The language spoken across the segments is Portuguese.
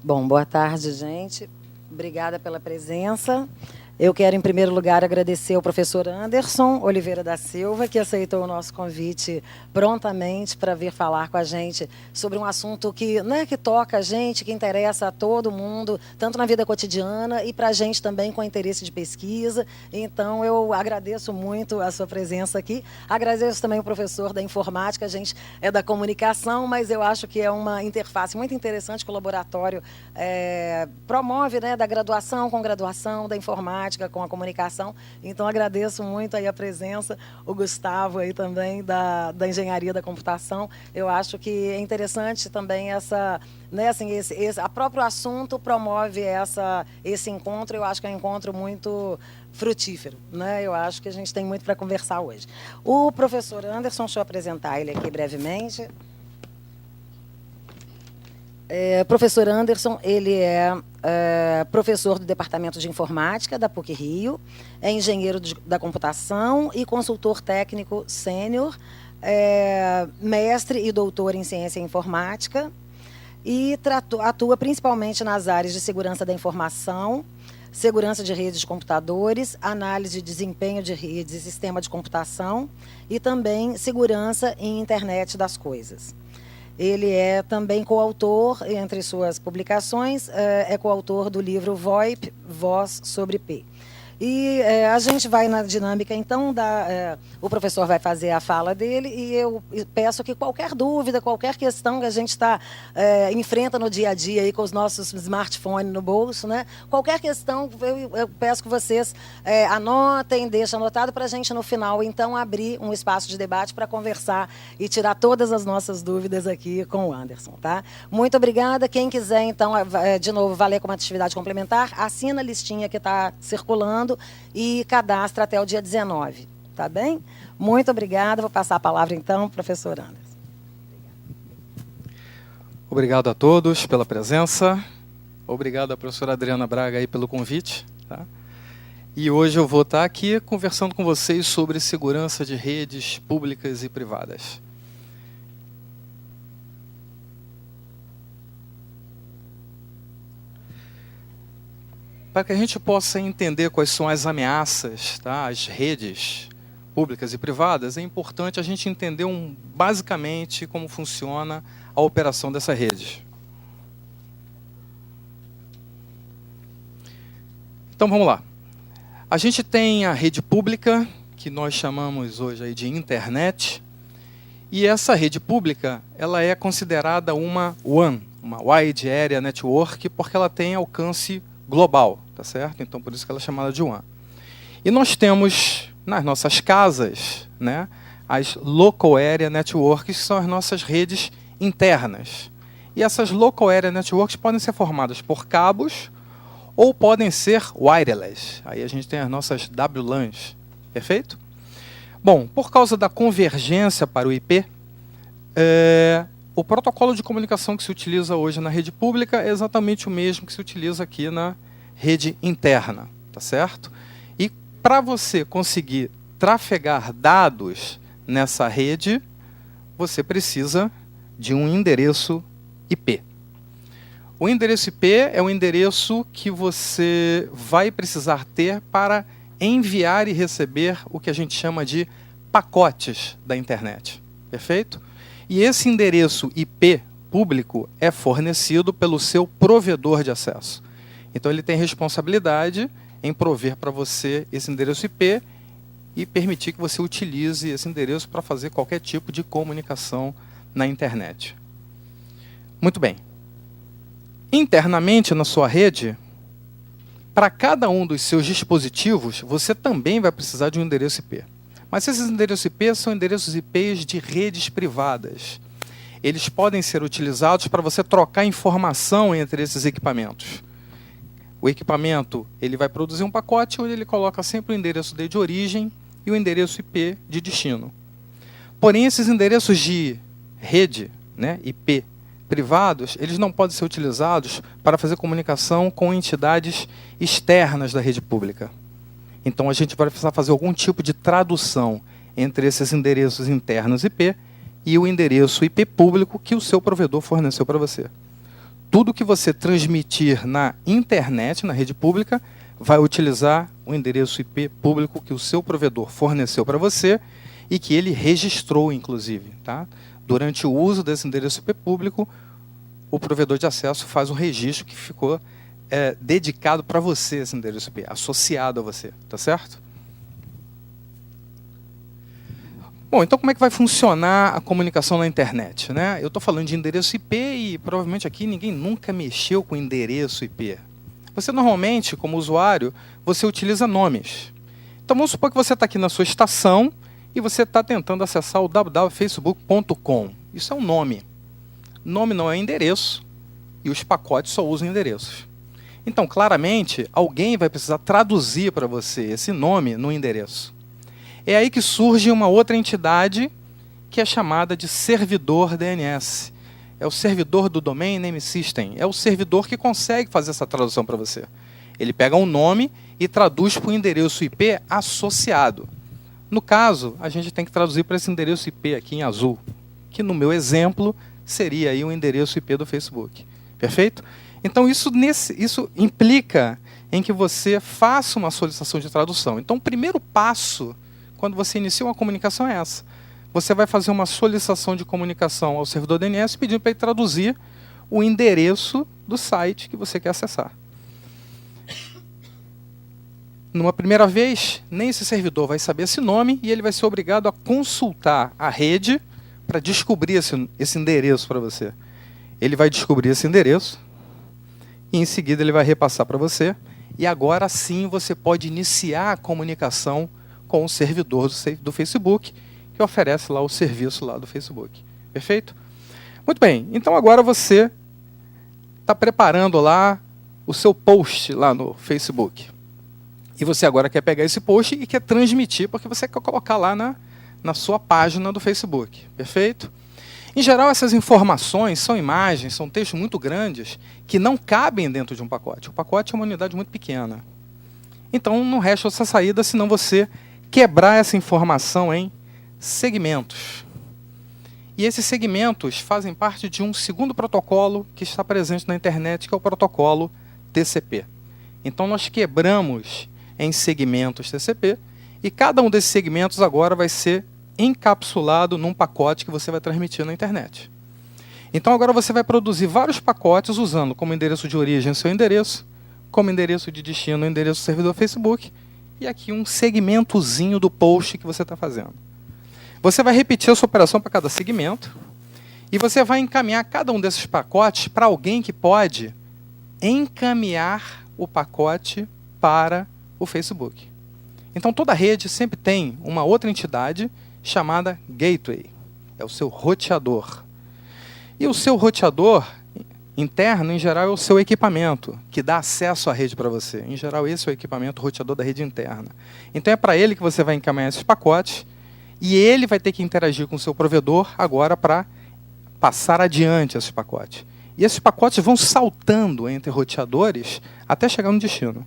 Bom, boa tarde, gente. Obrigada pela presença. Eu quero, em primeiro lugar, agradecer ao professor Anderson Oliveira da Silva, que aceitou o nosso convite prontamente para vir falar com a gente sobre um assunto que, né, que toca a gente, que interessa a todo mundo, tanto na vida cotidiana e para a gente também com interesse de pesquisa. Então, eu agradeço muito a sua presença aqui. Agradeço também o professor da informática, a gente é da comunicação, mas eu acho que é uma interface muito interessante que o laboratório promove, né, da graduação com graduação, da informática com a comunicação. Então, agradeço muito aí a presença, o Gustavo aí também da engenharia da computação. Eu acho que é interessante também essa, né, assim, a próprio assunto promove esse encontro. Eu acho que é um encontro muito frutífero, né? Eu acho que a gente tem muito para conversar hoje. O professor Anderson, deixa eu apresentar ele aqui brevemente. Professor Anderson, ele é professor do Departamento de Informática da PUC-Rio, é engenheiro da computação e consultor técnico sênior, mestre e doutor em ciência informática, e atua principalmente nas áreas de segurança da informação, segurança de redes de computadores, análise de desempenho de redes e sistema de computação, e também segurança em internet das coisas. Ele é também coautor, entre suas publicações, é coautor do livro VoIP, Voz sobre IP. E a gente vai na dinâmica, então, o professor vai fazer a fala dele e eu peço que qualquer dúvida, qualquer questão que a gente enfrenta no dia a dia aí com os nossos smartphones no bolso, né? Qualquer questão, eu peço que vocês anotem, deixem anotado para a gente, no final, então, abrir um espaço de debate para conversar e tirar todas as nossas dúvidas aqui com o Anderson, tá? Muito obrigada. Quem quiser, então, de novo, valer como atividade complementar, assina a listinha que está circulando e cadastra até o dia 19, tá bem? Muito obrigada. Vou passar a palavra, então, professor Anderson. Obrigado a todos pela presença. Obrigado à professora Adriana Braga aí pelo convite. Tá? E hoje eu vou estar aqui conversando com vocês sobre segurança de redes públicas e privadas. Para que a gente possa entender quais são as ameaças, tá, às redes públicas e privadas, é importante a gente entender basicamente como funciona a operação dessa rede. Então vamos lá. A gente tem a rede pública, que nós chamamos hoje aí de internet, e essa rede pública ela é considerada uma WAN, uma Wide Area Network, porque ela tem alcance global, tá certo? Então, por isso que ela é chamada de WAN. E nós temos, nas nossas casas, né, as Local Area Networks, que são as nossas redes internas. E essas Local Area Networks podem ser formadas por cabos ou podem ser wireless. Aí a gente tem as nossas WLANs, perfeito? Bom, por causa da convergência para o IP, o protocolo de comunicação que se utiliza hoje na rede pública é exatamente o mesmo que se utiliza aqui na rede interna, tá certo? E para você conseguir trafegar dados nessa rede, você precisa de um endereço IP. O endereço IP é o endereço que você vai precisar ter para enviar e receber o que a gente chama de pacotes da internet, perfeito? E esse endereço IP público é fornecido pelo seu provedor de acesso. Então ele tem responsabilidade em prover para você esse endereço IP e permitir que você utilize esse endereço para fazer qualquer tipo de comunicação na internet. Muito bem. Internamente na sua rede, para cada um dos seus dispositivos, você também vai precisar de um endereço IP. Mas esses endereços IP são endereços IPs de redes privadas. Eles podem ser utilizados para você trocar informação entre esses equipamentos. O equipamento ele vai produzir um pacote onde ele coloca sempre o endereço de origem e o endereço IP de destino. Porém, esses endereços de rede, né, IP privados, eles não podem ser utilizados para fazer comunicação com entidades externas da rede pública. Então, a gente vai precisar fazer algum tipo de tradução entre esses endereços internos IP e o endereço IP público que o seu provedor forneceu para você. tudo que você transmitir na internet, na rede pública, vai utilizar o endereço IP público que o seu provedor forneceu para você e que ele registrou, inclusive. Tá? Durante o uso desse endereço IP público, o provedor de acesso faz um registro que ficou dedicado para você, esse endereço IP, associado a você. Tá certo? Bom, então como é que vai funcionar a comunicação na internet, né? Eu estou falando de endereço IP e provavelmente aqui ninguém nunca mexeu com endereço IP. Você normalmente, como usuário, você utiliza nomes. Então vamos supor que você está aqui na sua estação e você está tentando acessar o www.facebook.com. Isso é um nome. Nome não é endereço e os pacotes só usam endereços. Então, claramente, alguém vai precisar traduzir para você esse nome no endereço. É aí que surge uma outra entidade que é chamada de servidor DNS. É o servidor do Domain Name System. É o servidor que consegue fazer essa tradução para você. Ele pega um nome e traduz para o endereço IP associado. No caso, a gente tem que traduzir para esse endereço IP aqui em azul, que no meu exemplo seria aí o endereço IP do Facebook. Perfeito? Então isso implica em que você faça uma solicitação de tradução. Então o primeiro passo quando você inicia uma comunicação é essa. Você vai fazer uma solicitação de comunicação ao servidor DNS pedindo para ele traduzir o endereço do site que você quer acessar. Numa primeira vez, nem esse servidor vai saber esse nome e ele vai ser obrigado a consultar a rede para descobrir esse endereço para você. Ele vai descobrir esse endereço e em seguida ele vai repassar para você e agora sim você pode iniciar a comunicação com o servidor do Facebook, que oferece lá o serviço lá do Facebook. Perfeito? Muito bem, então agora você está preparando lá o seu post lá no Facebook. E você agora quer pegar esse post e quer transmitir, porque você quer colocar lá na sua página do Facebook. Perfeito? Em geral, essas informações são imagens, são textos muito grandes, que não cabem dentro de um pacote. O pacote é uma unidade muito pequena. Então não resta outra saída senão você quebrar essa informação em segmentos. E esses segmentos fazem parte de um segundo protocolo que está presente na internet, que é o protocolo TCP. Então nós quebramos em segmentos TCP e cada um desses segmentos agora vai ser encapsulado num pacote que você vai transmitir na internet. Então agora você vai produzir vários pacotes usando como endereço de origem seu endereço, como endereço de destino o endereço do servidor Facebook, e aqui um segmentozinho do post que você está fazendo. Você vai repetir essa operação para cada segmento e você vai encaminhar cada um desses pacotes para alguém que pode encaminhar o pacote para o Facebook. Então toda rede sempre tem uma outra entidade chamada Gateway. É o seu roteador. E o seu roteador interno, em geral, é o seu equipamento, que dá acesso à rede para você. Em geral, esse é o equipamento roteador da rede interna. Então é para ele que você vai encaminhar esses pacotes e ele vai ter que interagir com o seu provedor agora para passar adiante esses pacotes. E esses pacotes vão saltando entre roteadores até chegar no destino.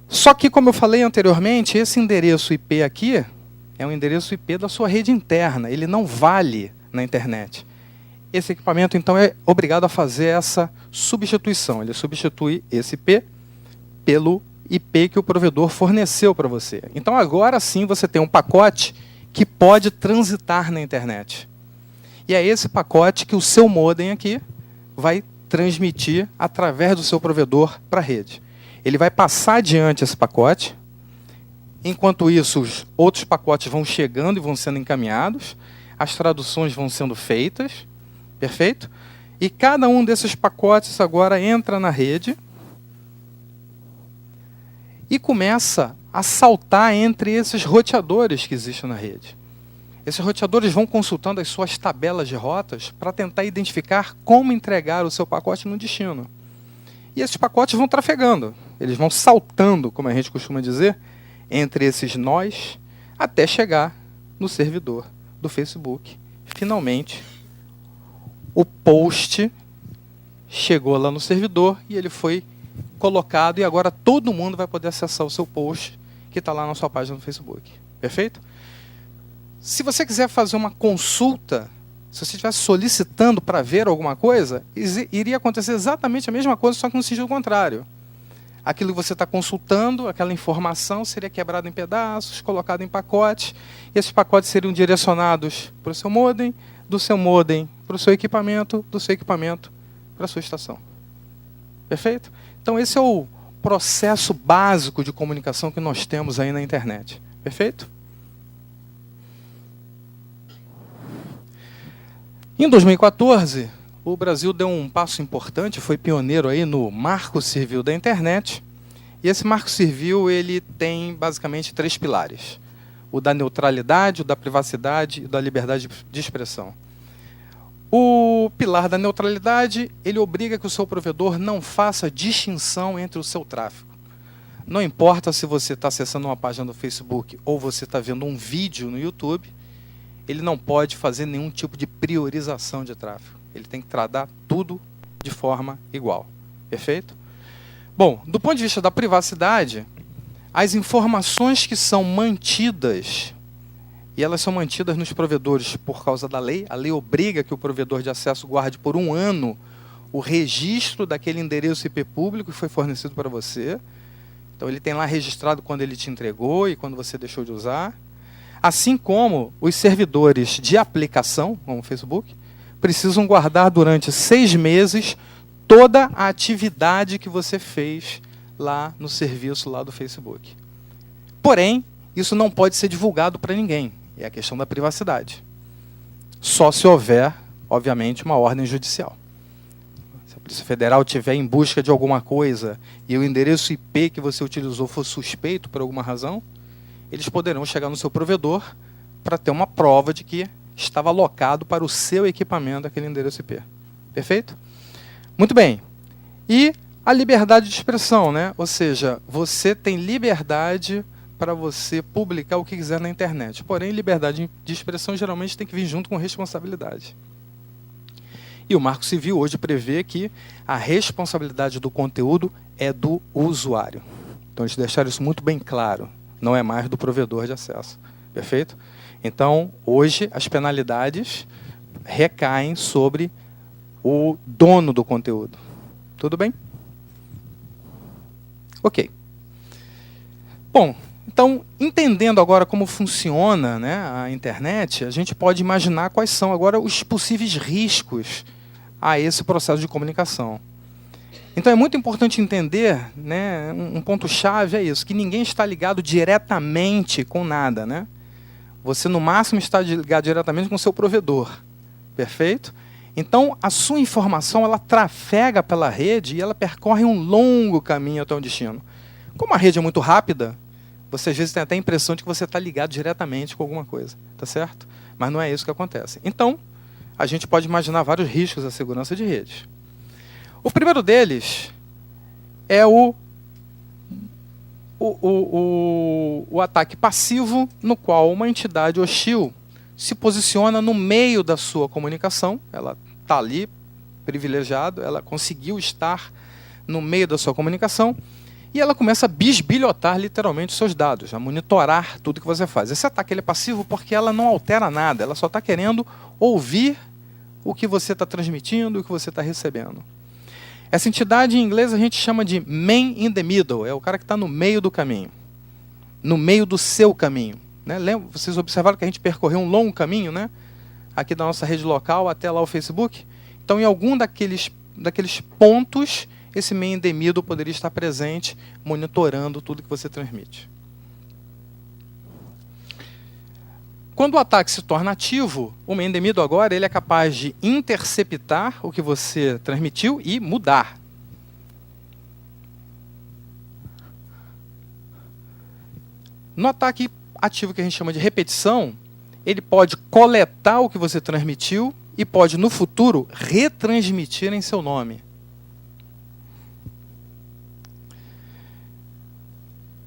Só que, como eu falei anteriormente, esse endereço IP aqui é um endereço IP da sua rede interna. Ele não vale na internet. Esse equipamento, então, é obrigado a fazer essa substituição. Ele substitui esse IP pelo IP que o provedor forneceu para você. Então, agora sim, você tem um pacote que pode transitar na internet. E é esse pacote que o seu modem aqui vai transmitir através do seu provedor para a rede. Ele vai passar adiante esse pacote. Enquanto isso, os outros pacotes vão chegando e vão sendo encaminhados. As traduções vão sendo feitas. Perfeito? E cada um desses pacotes agora entra na rede e começa a saltar entre esses roteadores que existem na rede. Esses roteadores vão consultando as suas tabelas de rotas para tentar identificar como entregar o seu pacote no destino. E esses pacotes vão trafegando. Eles vão saltando, como a gente costuma dizer, entre esses nós, até chegar no servidor do Facebook. Finalmente, o post chegou lá no servidor e ele foi colocado e agora todo mundo vai poder acessar o seu post que está lá na sua página no Facebook. Perfeito? Se você quiser fazer uma consulta se você estivesse solicitando para ver alguma coisa, iria acontecer exatamente a mesma coisa, só que no sentido contrário. Aquilo que você está consultando, aquela informação seria quebrada em pedaços, colocada em pacotes, e esses pacotes seriam direcionados para o seu modem, do seu modem para o seu equipamento, do seu equipamento para a sua estação. Perfeito? Então esse é o processo básico de comunicação que nós temos aí na internet. Perfeito? Em 2014, o Brasil deu um passo importante, foi pioneiro aí no Marco Civil da Internet. E esse Marco Civil ele tem basicamente 3 pilares: o da neutralidade, o da privacidade e o da liberdade de expressão. O pilar da neutralidade, ele obriga que o seu provedor não faça distinção entre o seu tráfego. Não importa se você está acessando uma página do Facebook ou você está vendo um vídeo no YouTube, ele não pode fazer nenhum tipo de priorização de tráfego. Ele tem que tratar tudo de forma igual. Perfeito? Bom, do ponto de vista da privacidade, as informações que são mantidas, e elas são mantidas nos provedores por causa da lei, a lei obriga que o provedor de acesso guarde por 1 ano o registro daquele endereço IP público que foi fornecido para você. Então ele tem lá registrado quando ele te entregou e quando você deixou de usar. Assim como os servidores de aplicação, como o Facebook, precisam guardar durante 6 meses toda a atividade que você fez lá no serviço lá do Facebook. Porém, isso não pode ser divulgado para ninguém. É a questão da privacidade. Só se houver, obviamente, uma ordem judicial. Se a Polícia Federal estiver em busca de alguma coisa e o endereço IP que você utilizou for suspeito por alguma razão, eles poderão chegar no seu provedor para ter uma prova de que estava alocado para o seu equipamento aquele endereço IP. Perfeito? Muito bem. E a liberdade de expressão, né? Ou seja, você tem liberdade para você publicar o que quiser na internet. Porém, liberdade de expressão geralmente tem que vir junto com responsabilidade. E o Marco Civil hoje prevê que a responsabilidade do conteúdo é do usuário. Então, eles deixaram isso muito bem claro. Não é mais do provedor de acesso. Perfeito? Então, hoje, as penalidades recaem sobre o dono do conteúdo. Tudo bem? Ok. Bom, então, entendendo agora como funciona, né, a internet, a gente pode imaginar quais são agora os possíveis riscos a esse processo de comunicação. Então é muito importante entender, né, um ponto-chave é isso, que ninguém está ligado diretamente com nada. Né? Você, no máximo, está ligado diretamente com o seu provedor. Perfeito? Então, a sua informação ela trafega pela rede e ela percorre um longo caminho até o destino. Como a rede é muito rápida, você às vezes tem até a impressão de que você está ligado diretamente com alguma coisa. Tá certo? Mas não é isso que acontece. Então, a gente pode imaginar vários riscos à segurança de redes. O primeiro deles é o ataque passivo, no qual uma entidade hostil se posiciona no meio da sua comunicação. Ela está ali, privilegiada, ela conseguiu estar no meio da sua comunicação e ela começa a bisbilhotar literalmente os seus dados, a monitorar tudo que você faz. Esse ataque ele é passivo porque ela não altera nada, ela só está querendo ouvir o que você está transmitindo, o que você está recebendo. Essa entidade, em inglês, a gente chama de man in the middle. É o cara que está no meio do caminho. No meio do seu caminho. Né? Vocês observaram que a gente percorreu um longo caminho, né? Aqui da nossa rede local até lá o Facebook. Então, em algum daqueles pontos, esse man in the middle poderia estar presente, monitorando tudo que você transmite. Quando o ataque se torna ativo, o man in the middle agora ele é capaz de interceptar o que você transmitiu e mudar. No ataque ativo que a gente chama de repetição, ele pode coletar o que você transmitiu e pode, no futuro, retransmitir em seu nome.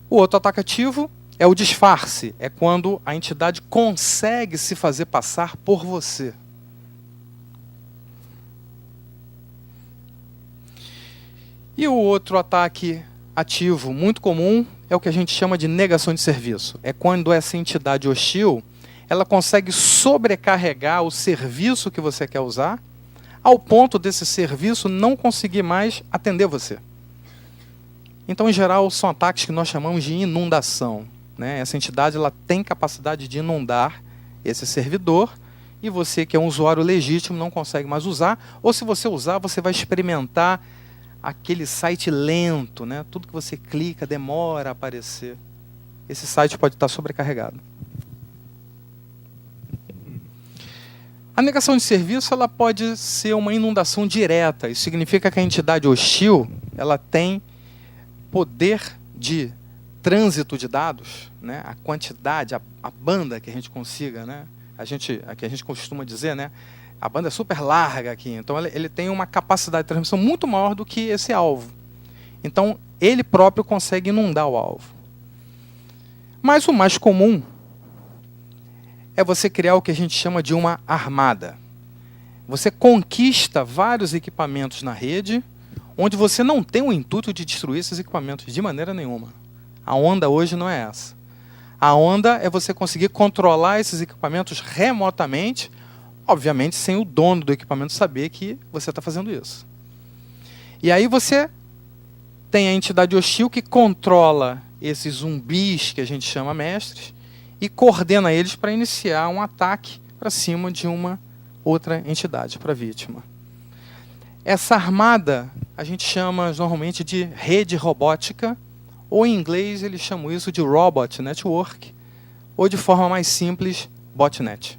O outro ataque ativo é o disfarce, é quando a entidade consegue se fazer passar por você. E o outro ataque ativo muito comum é o que a gente chama de negação de serviço. É quando essa entidade hostil ela consegue sobrecarregar o serviço que você quer usar, ao ponto desse serviço não conseguir mais atender você. Então, em geral, são ataques que nós chamamos de inundação, né? Essa entidade ela tem capacidade de inundar esse servidor e você, que é um usuário legítimo, não consegue mais usar, ou se você usar, você vai experimentar aquele site lento, né? Tudo que você clica demora a aparecer. Esse site pode estar sobrecarregado. A negação de serviço ela pode ser uma inundação direta. Isso significa que a entidade hostil ela tem poder de trânsito de dados, né? A quantidade, a banda que a gente consiga, né? Aqui a gente costuma dizer, né? A banda é super larga aqui, então ele tem uma capacidade de transmissão muito maior do que esse alvo. Então ele próprio consegue inundar o alvo. Mas o mais comum é você criar o que a gente chama de uma armada. Você conquista vários equipamentos na rede, onde você não tem o intuito de destruir esses equipamentos de maneira nenhuma. A onda hoje não é essa. A onda é você conseguir controlar esses equipamentos remotamente, obviamente sem o dono do equipamento saber que você está fazendo isso. E aí você tem a entidade hostil que controla esses zumbis que a gente chama mestres, e coordena eles para iniciar um ataque para cima de uma outra entidade, para a vítima. Essa armada a gente chama normalmente de rede robótica, ou em inglês eles chamam isso de Robot Network, ou de forma mais simples, Botnet.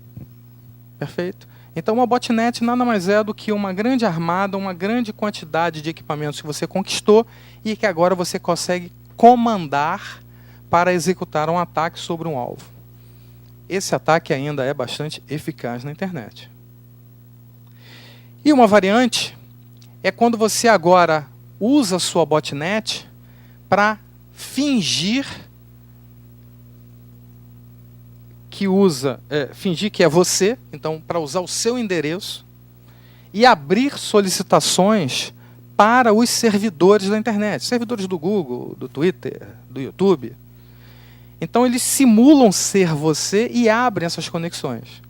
Perfeito? Então uma botnet nada mais é do que uma grande armada, uma grande quantidade de equipamentos que você conquistou e que agora você consegue comandar para executar um ataque sobre um alvo. Esse ataque ainda é bastante eficaz na internet. E uma variante é quando você agora usa a sua botnet para fingir que é você, então para usar o seu endereço e abrir solicitações para os servidores da internet, servidores do Google, do Twitter, do YouTube. Então eles simulam ser você e abrem essas conexões.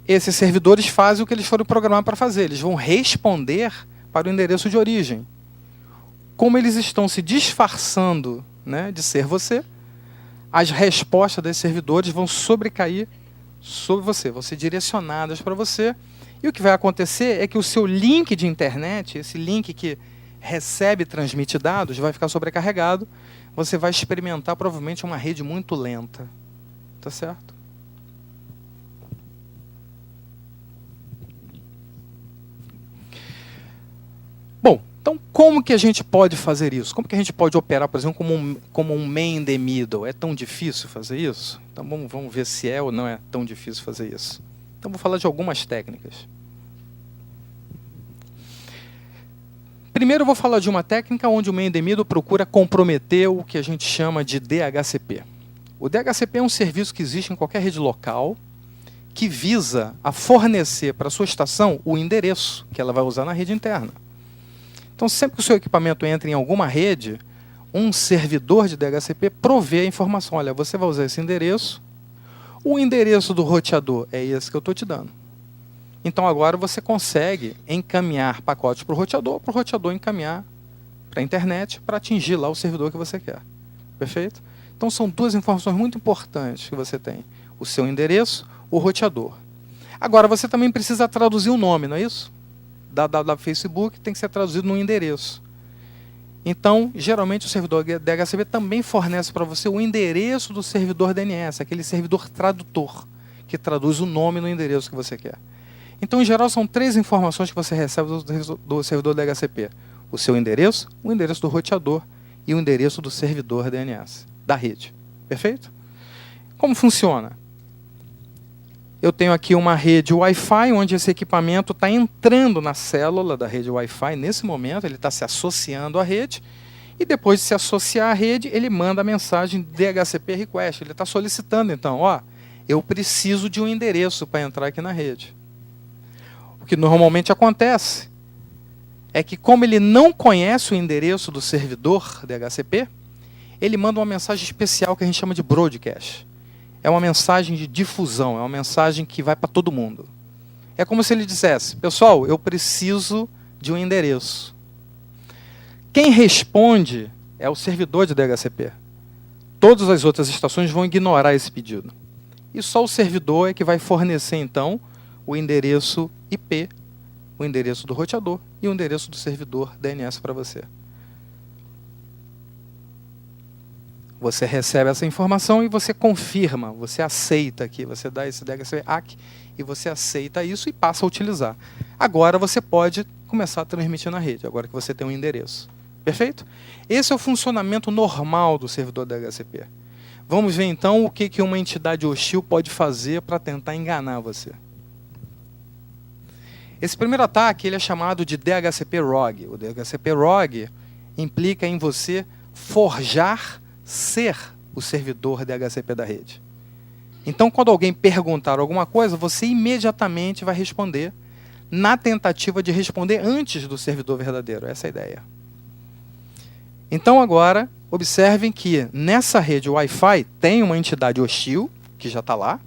Esses servidores fazem o que eles foram programados para fazer, eles vão responder para o endereço de origem. Como eles estão se disfarçando, né, de ser você, as respostas desses servidores vão sobrecair sobre você, vão ser direcionadas para você. E o que vai acontecer é que o seu link de internet, esse link que recebe e transmite dados, vai ficar sobrecarregado. Você vai experimentar provavelmente uma rede muito lenta. Tá certo? Bom, então como que a gente pode fazer isso? Como que a gente pode operar, por exemplo, como um man in the middle? É tão difícil fazer isso? Então vamos ver se é ou não é tão difícil fazer isso. Então vou falar de algumas técnicas. Primeiro eu vou falar de uma técnica onde o man in the middle procura comprometer o que a gente chama de DHCP. O DHCP é um serviço que existe em qualquer rede local que visa a fornecer para a sua estação o endereço que ela vai usar na rede interna. Então sempre que o seu equipamento entra em alguma rede, um servidor de DHCP provê a informação. Olha, você vai usar esse endereço, o endereço do roteador é esse que eu estou te dando. Então agora você consegue encaminhar pacotes para o roteador encaminhar para a internet para atingir lá o servidor que você quer. Perfeito? Então são duas informações muito importantes que você tem. O seu endereço, o roteador. Agora você também precisa traduzir o nome, não é isso? Da Facebook tem que ser traduzido no endereço. Então, geralmente o servidor DHCP também fornece para você o endereço do servidor DNS, aquele servidor tradutor, que traduz o nome no endereço que você quer. Então, em geral, são três informações que você recebe do servidor DHCP. O seu endereço, o endereço do roteador e o endereço do servidor DNS, da rede. Perfeito? Como funciona? Eu tenho aqui uma rede Wi-Fi, onde esse equipamento está entrando na célula da rede Wi-Fi. Nesse momento, ele está se associando à rede. E depois de se associar à rede, ele manda a mensagem DHCP request. Ele está solicitando, então, ó, eu preciso de um endereço para entrar aqui na rede. O que normalmente acontece é que, como ele não conhece o endereço do servidor DHCP, ele manda uma mensagem especial que a gente chama de broadcast. é uma mensagem de difusão, é uma mensagem que vai para todo mundo. É como se ele dissesse, pessoal, eu preciso de um endereço. Quem responde é o servidor de DHCP. Todas as outras estações vão ignorar esse pedido. E só o servidor é que vai fornecer, então, o endereço IP, o endereço do roteador e o endereço do servidor DNS para você. Você recebe essa informação e você confirma, você aceita aqui, você dá esse DHCP ACK e você aceita isso e passa a utilizar. Agora você pode começar a transmitir na rede, agora que você tem um endereço. Perfeito? Esse é o funcionamento normal do servidor DHCP. Vamos ver então o que uma entidade hostil pode fazer para tentar enganar você. Esse primeiro ataque ele é chamado de DHCP Rogue. O DHCP Rogue implica em você forjar ser o servidor DHCP da rede. Então, quando alguém perguntar alguma coisa, você imediatamente vai responder na tentativa de responder antes do servidor verdadeiro. Essa é a ideia. Então, agora, observem que nessa rede Wi-Fi tem uma entidade hostil, que já está lá,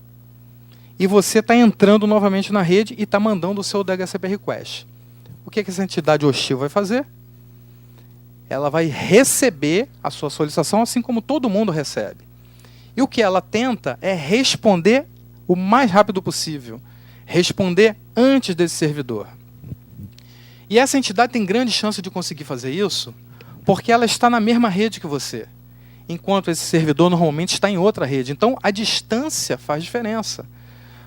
e você está entrando novamente na rede e está mandando o seu DHCP request. O que essa entidade hostil vai fazer? Ela vai receber a sua solicitação, assim como todo mundo recebe. E o que ela tenta é responder o mais rápido possível. Responder antes desse servidor. E essa entidade tem grande chance de conseguir fazer isso, porque ela está na mesma rede que você. Enquanto esse servidor normalmente está em outra rede. Então, a distância faz diferença.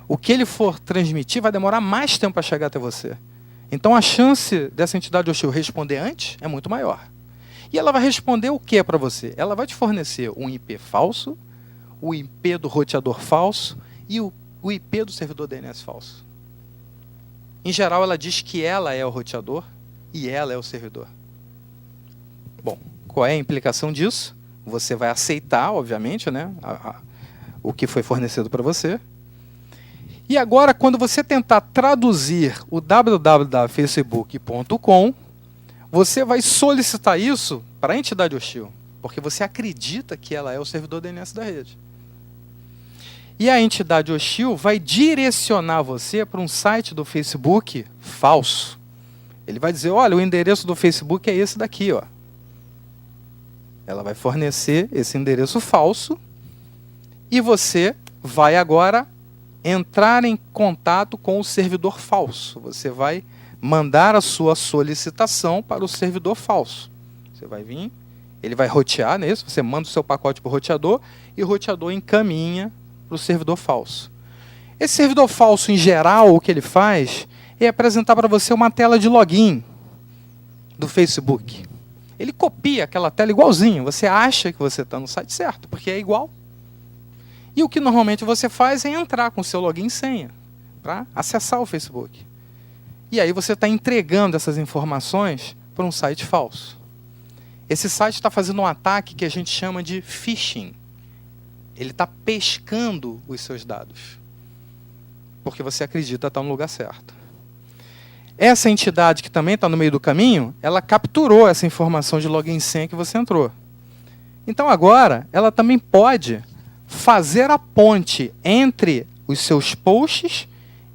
O que ele for transmitir vai demorar mais tempo para chegar até você. Então, a chance dessa entidade hostil responder antes é muito maior. E ela vai responder o que para você? Ela vai te fornecer um IP falso, o IP do roteador falso e o IP do servidor DNS falso. Em geral, ela diz que ela é o roteador e ela é o servidor. Bom, qual é a implicação disso? Você vai aceitar, obviamente, né, o que foi fornecido para você. E agora, quando você tentar traduzir o www.facebook.com, você vai solicitar isso para a entidade hostil, porque você acredita que ela é o servidor DNS da rede. E a entidade hostil vai direcionar você para um site do Facebook falso. Ele vai dizer, olha, o endereço do Facebook é esse daqui, ó. Ela vai fornecer esse endereço falso e você vai agora entrar em contato com o servidor falso. Você vai mandar a sua solicitação para o servidor falso. Você vai vir, ele vai rotear, não é isso? Você manda o seu pacote para o roteador e o roteador encaminha para o servidor falso. Esse servidor falso, em geral, o que ele faz é apresentar para você uma tela de login do Facebook. Ele copia aquela tela igualzinho. Você acha que você está no site certo, porque é igual. E o que normalmente você faz é entrar com o seu login e senha para acessar o Facebook. E aí você está entregando essas informações para um site falso. Esse site está fazendo um ataque que a gente chama de phishing. Ele está pescando os seus dados. Porque você acredita estar no lugar certo. Essa entidade que também está no meio do caminho, ela capturou essa informação de login e senha que você entrou. Então agora, ela também pode fazer a ponte entre os seus posts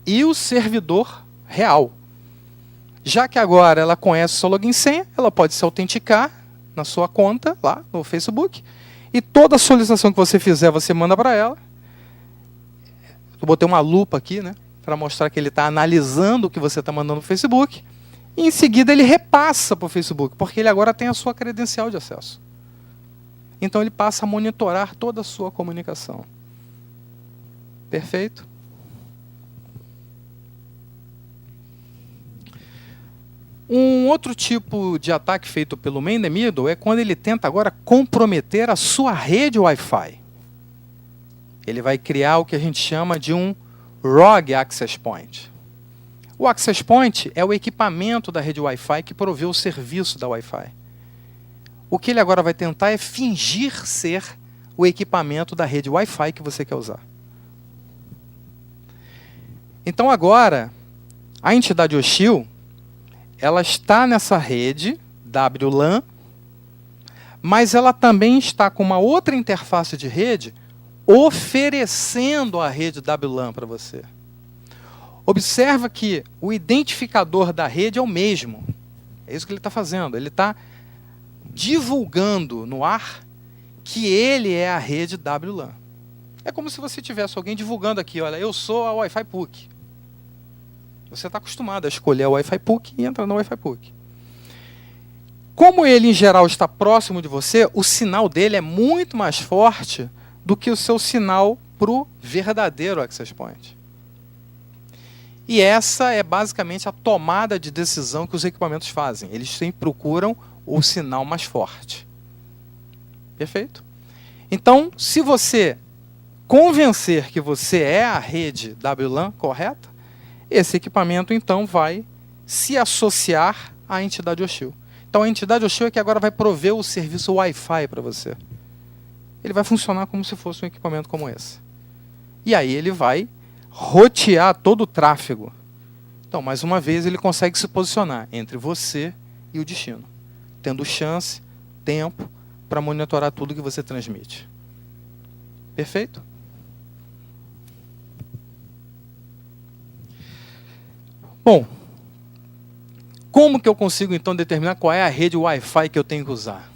e o servidor real. Já que agora ela conhece o seu login e senha, ela pode se autenticar na sua conta, lá no Facebook, e toda solicitação que você fizer, você manda para ela. Eu botei uma lupa aqui, né, para mostrar que ele está analisando o que você está mandando no Facebook, e em seguida ele repassa para o Facebook, porque ele agora tem a sua credencial de acesso. Então ele passa a monitorar toda a sua comunicação. Perfeito? Um outro tipo de ataque feito pelo Man in the Middle é quando ele tenta agora comprometer a sua rede Wi-Fi. Ele vai criar o que a gente chama de um Rogue Access Point. O Access Point é o equipamento da rede Wi-Fi que provê o serviço da Wi-Fi. O que ele agora vai tentar é fingir ser o equipamento da rede Wi-Fi que você quer usar. Então agora, a entidade hostil, ela está nessa rede WLAN, mas ela também está com uma outra interface de rede oferecendo a rede WLAN para você. Observa que o identificador da rede é o mesmo. É isso que ele está fazendo. Ele está divulgando no ar que ele é a rede WLAN. É como se você tivesse alguém divulgando aqui, olha, eu sou a Wi-Fi PUC. Você está acostumado a escolher a Wi-Fi PUC e entrar no Wi-Fi PUC. Como ele, em geral, está próximo de você, o sinal dele é muito mais forte do que o seu sinal para o verdadeiro Access Point. E essa é basicamente a tomada de decisão que os equipamentos fazem. Eles sempre procuram o sinal mais forte. Perfeito? Então, se você convencer que você é a rede WLAN correta, esse equipamento então vai se associar à entidade hostil. Então a entidade hostil é que agora vai prover o serviço Wi-Fi para você. Ele vai funcionar como se fosse um equipamento como esse. E aí ele vai rotear todo o tráfego. Então, mais uma vez, ele consegue se posicionar entre você e o destino, tendo chance, tempo, para monitorar tudo que você transmite. Perfeito? Bom, como que eu consigo então determinar qual é a rede Wi-Fi que eu tenho que usar?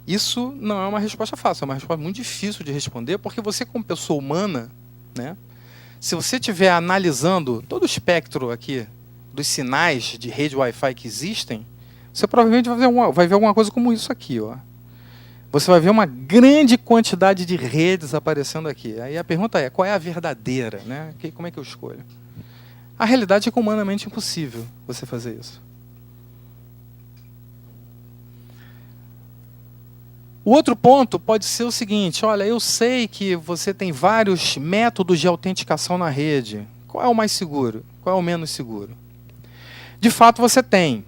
Isso não é uma resposta fácil, é uma resposta muito difícil de responder, porque você, como pessoa humana, né, se você estiver analisando todo o espectro aqui dos sinais de rede Wi-Fi que existem, você provavelmente vai ver alguma coisa como isso aqui, ó. Você vai ver uma grande quantidade de redes aparecendo aqui. Aí a pergunta é, qual é a verdadeira, né? Como é que eu escolho? A realidade é que é humanamente impossível você fazer isso. O outro ponto pode ser o seguinte, olha, eu sei que você tem vários métodos de autenticação na rede. Qual é o mais seguro? Qual é o menos seguro? De fato, você tem.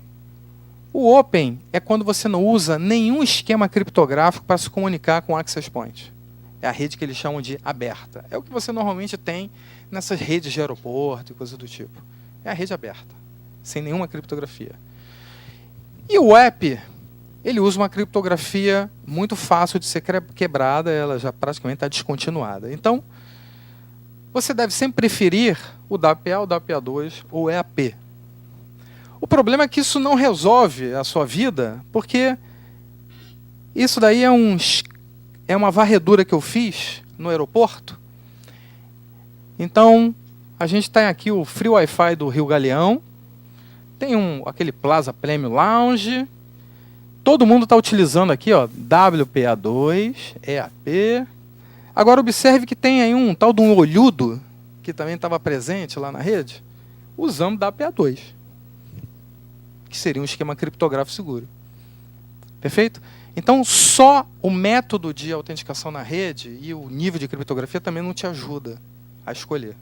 O Open é quando você não usa nenhum esquema criptográfico para se comunicar com o Access Point. É a rede que eles chamam de aberta. É o que você normalmente tem nessas redes de aeroporto e coisa do tipo. É a rede aberta, sem nenhuma criptografia. E o app, ele usa uma criptografia muito fácil de ser quebrada, ela já praticamente está descontinuada. Então, você deve sempre preferir o WPA, o WPA2 ou o EAP. O problema é que isso não resolve a sua vida, porque isso daí é uma varredura que eu fiz no aeroporto. Então, a gente tem aqui o Free Wi-Fi do Rio Galeão, tem aquele Plaza Premium Lounge, todo mundo está utilizando aqui, ó, WPA2, EAP. Agora observe que tem aí um tal de um olhudo, que também estava presente lá na rede, usando WPA2, que seria um esquema criptográfico seguro. Perfeito? Então, só o método de autenticação na rede e o nível de criptografia também não te ajuda a escolher.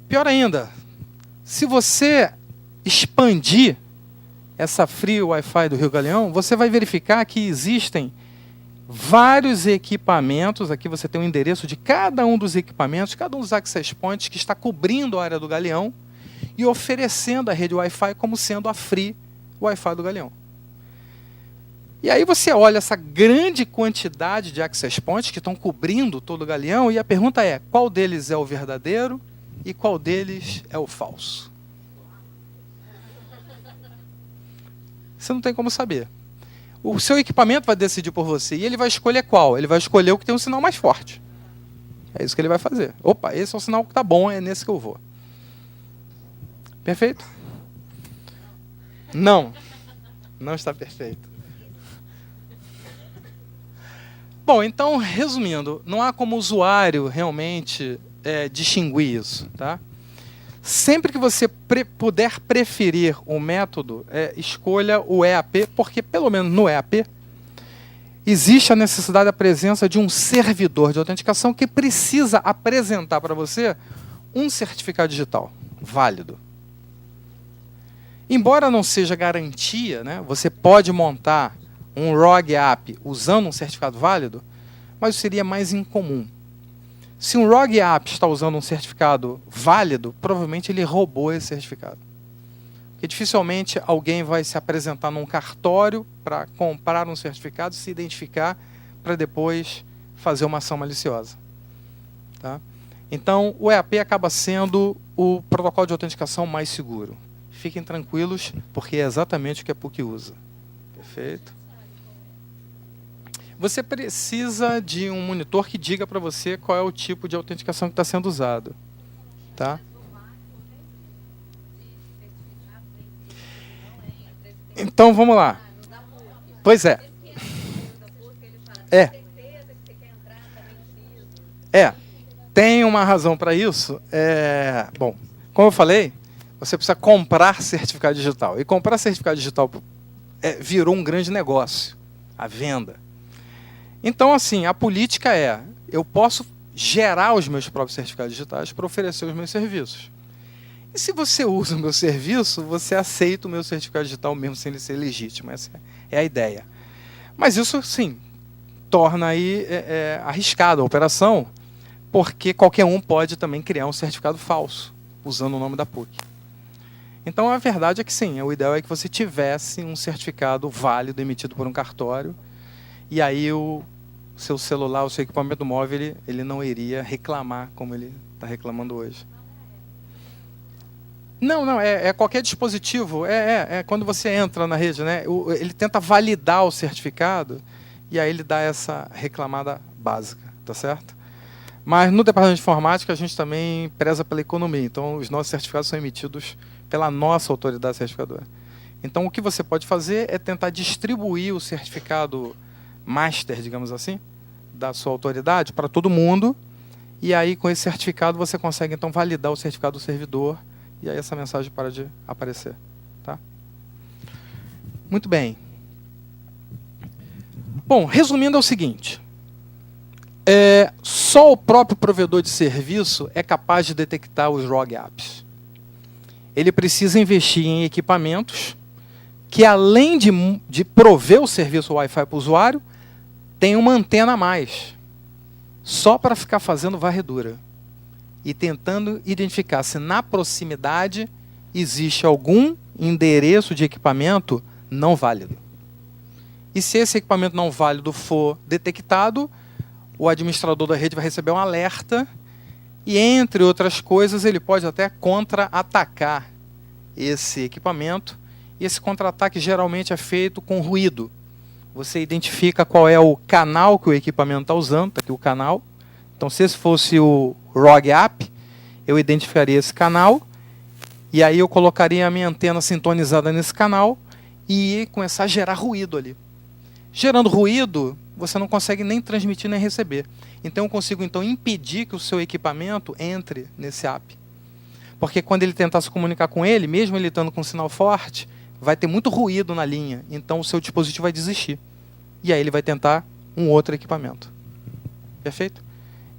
Pior ainda, se você expandir essa Free Wi-Fi do Rio Galeão, você vai verificar que existem vários equipamentos, aqui você tem o endereço de cada um dos equipamentos, cada um dos access points que está cobrindo a área do Galeão e oferecendo a rede Wi-Fi como sendo a Free Wi-Fi do Galeão. E aí você olha essa grande quantidade de access points que estão cobrindo todo o Galeão e a pergunta é, qual deles é o verdadeiro e qual deles é o falso? Você não tem como saber. O seu equipamento vai decidir por você e ele vai escolher qual? Ele vai escolher o que tem um sinal mais forte. É isso que ele vai fazer. Opa, esse é o sinal que está bom, é nesse que eu vou. Perfeito? Não. Não está perfeito. Bom, então, resumindo, não há como usuário realmente distinguir isso, tá? Sempre que você puder preferir um método, escolha o EAP, porque pelo menos no EAP existe a necessidade da presença de um servidor de autenticação que precisa apresentar para você um certificado digital válido. Embora não seja garantia, né, você pode montar um ROG app usando um certificado válido, mas seria mais incomum. Se um ROG app está usando um certificado válido, provavelmente ele roubou esse certificado. Porque dificilmente alguém vai se apresentar num cartório para comprar um certificado e se identificar para depois fazer uma ação maliciosa. Tá? Então, o EAP acaba sendo o protocolo de autenticação mais seguro. Fiquem tranquilos, porque é exatamente o que a PUC usa. Perfeito? Você precisa de um monitor que diga para você qual é o tipo de autenticação que está sendo usado. Tá? Então, vamos lá. Pois é. Tem uma razão para isso. Bom, como eu falei, você precisa comprar certificado digital. E comprar certificado digital virou um grande negócio, a venda. Então, assim, a política eu posso gerar os meus próprios certificados digitais para oferecer os meus serviços. E se você usa o meu serviço, você aceita o meu certificado digital mesmo sem ele ser legítimo. Essa é a ideia. Mas isso, sim, torna aí arriscada a operação, porque qualquer um pode também criar um certificado falso, usando o nome da PUC. Então, a verdade é que sim, o ideal é que você tivesse um certificado válido emitido por um cartório, e aí o seu celular, o seu equipamento móvel, ele não iria reclamar como ele está reclamando hoje. Não, é qualquer dispositivo, quando você entra na rede, né, ele tenta validar o certificado, e aí ele dá essa reclamada básica, tá certo? Mas no departamento de informática a gente também preza pela economia, então os nossos certificados são emitidos pela nossa autoridade certificadora. Então o que você pode fazer é tentar distribuir o certificado master, digamos assim, da sua autoridade para todo mundo, e aí com esse certificado você consegue então validar o certificado do servidor, e aí essa mensagem para de aparecer. Tá? Muito bem. Bom, resumindo é o seguinte. Só o próprio provedor de serviço é capaz de detectar os ROG apps. Ele precisa investir em equipamentos que, além de prover o serviço Wi-Fi para o usuário, tem uma antena a mais, só para ficar fazendo varredura e tentando identificar se na proximidade existe algum endereço de equipamento não válido. E se esse equipamento não válido for detectado, o administrador da rede vai receber um alerta e, entre outras coisas, ele pode até contra-atacar esse equipamento. E esse contra-ataque geralmente é feito com ruído. Você identifica qual é o canal que o equipamento está usando, está aqui o canal. Então, se esse fosse o ROG app, eu identificaria esse canal e aí eu colocaria a minha antena sintonizada nesse canal e ia começar a gerar ruído ali. Gerando ruído, você não consegue nem transmitir nem receber. Então eu consigo então impedir que o seu equipamento entre nesse app. Porque quando ele tentar se comunicar com ele, mesmo ele estando com um sinal forte, vai ter muito ruído na linha. Então o seu dispositivo vai desistir. E aí ele vai tentar um outro equipamento. Perfeito?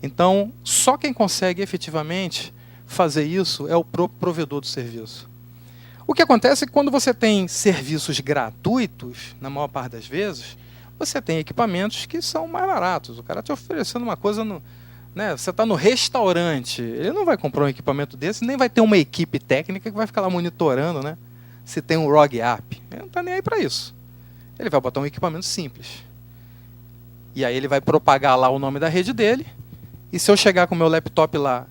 Então, só quem consegue efetivamente fazer isso é o próprio provedor do serviço. O que acontece é que quando você tem serviços gratuitos, na maior parte das vezes, você tem equipamentos que são mais baratos. O cara está oferecendo uma coisa, você está no restaurante, ele não vai comprar um equipamento desse, nem vai ter uma equipe técnica que vai ficar lá monitorando, né, se tem um ROG app. Ele não está nem aí para isso. Ele vai botar um equipamento simples. E aí ele vai propagar lá o nome da rede dele, e se eu chegar com o meu laptop lá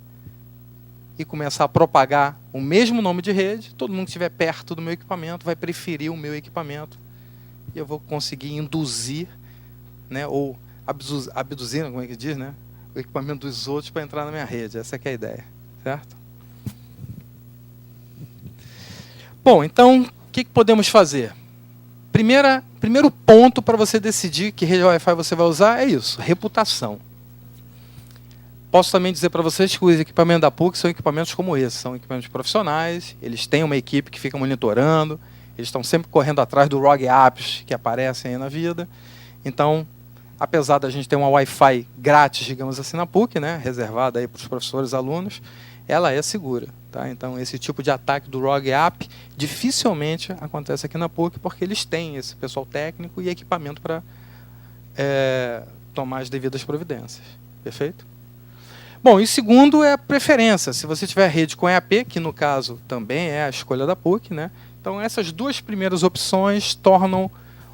e começar a propagar o mesmo nome de rede, todo mundo que estiver perto do meu equipamento vai preferir o meu equipamento. E eu vou conseguir induzir, né, ou abduzir, como é que diz, né, o equipamento dos outros para entrar na minha rede. Essa que é a ideia, certo? Bom, então, o que podemos fazer? Primeiro ponto para você decidir que rede Wi-Fi você vai usar é isso, reputação. Posso também dizer para vocês que os equipamentos da PUC são equipamentos como esse, são equipamentos profissionais, eles têm uma equipe que fica monitorando, eles estão sempre correndo atrás do ROG apps que aparecem aí na vida. Então, apesar da gente ter uma Wi-Fi grátis, digamos assim, na PUC, né, reservada aí para os professores e alunos, ela é segura. Tá? Então, esse tipo de ataque do ROG app dificilmente acontece aqui na PUC, porque eles têm esse pessoal técnico e equipamento para tomar as devidas providências. Perfeito? Bom, e segundo é a preferência. Se você tiver rede com EAP, que no caso também é a escolha da PUC, né? Então essas duas primeiras opções tornam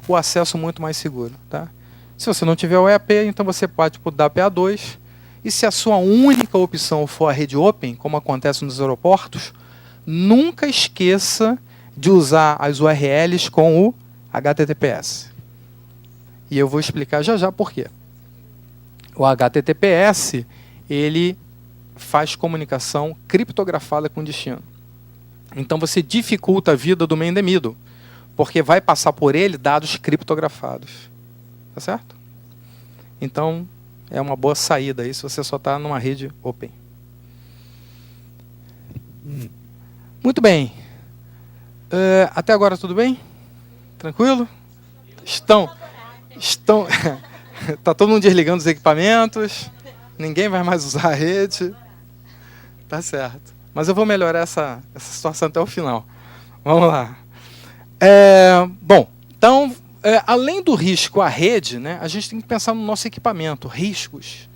o acesso muito mais seguro. Tá? Se você não tiver o EAP, então você pode dar PA2. E se a sua única opção for a rede Open, como acontece nos aeroportos, nunca esqueça de usar as URLs com o HTTPS. E eu vou explicar já já por quê. O HTTPS, ele faz comunicação criptografada com destino. Então você dificulta a vida do man in the middle, porque vai passar por ele dados criptografados. Tá certo? Então, é uma boa saída aí se você só está numa rede open. Muito bem. Até agora tudo bem? Tranquilo? Estão. Tá todo mundo desligando os equipamentos. Ninguém vai mais usar a rede. Tá certo. Mas eu vou melhorar essa situação até o final. Vamos lá. Bom, então, além do risco à rede, né, a gente tem que pensar no nosso equipamento. Riscos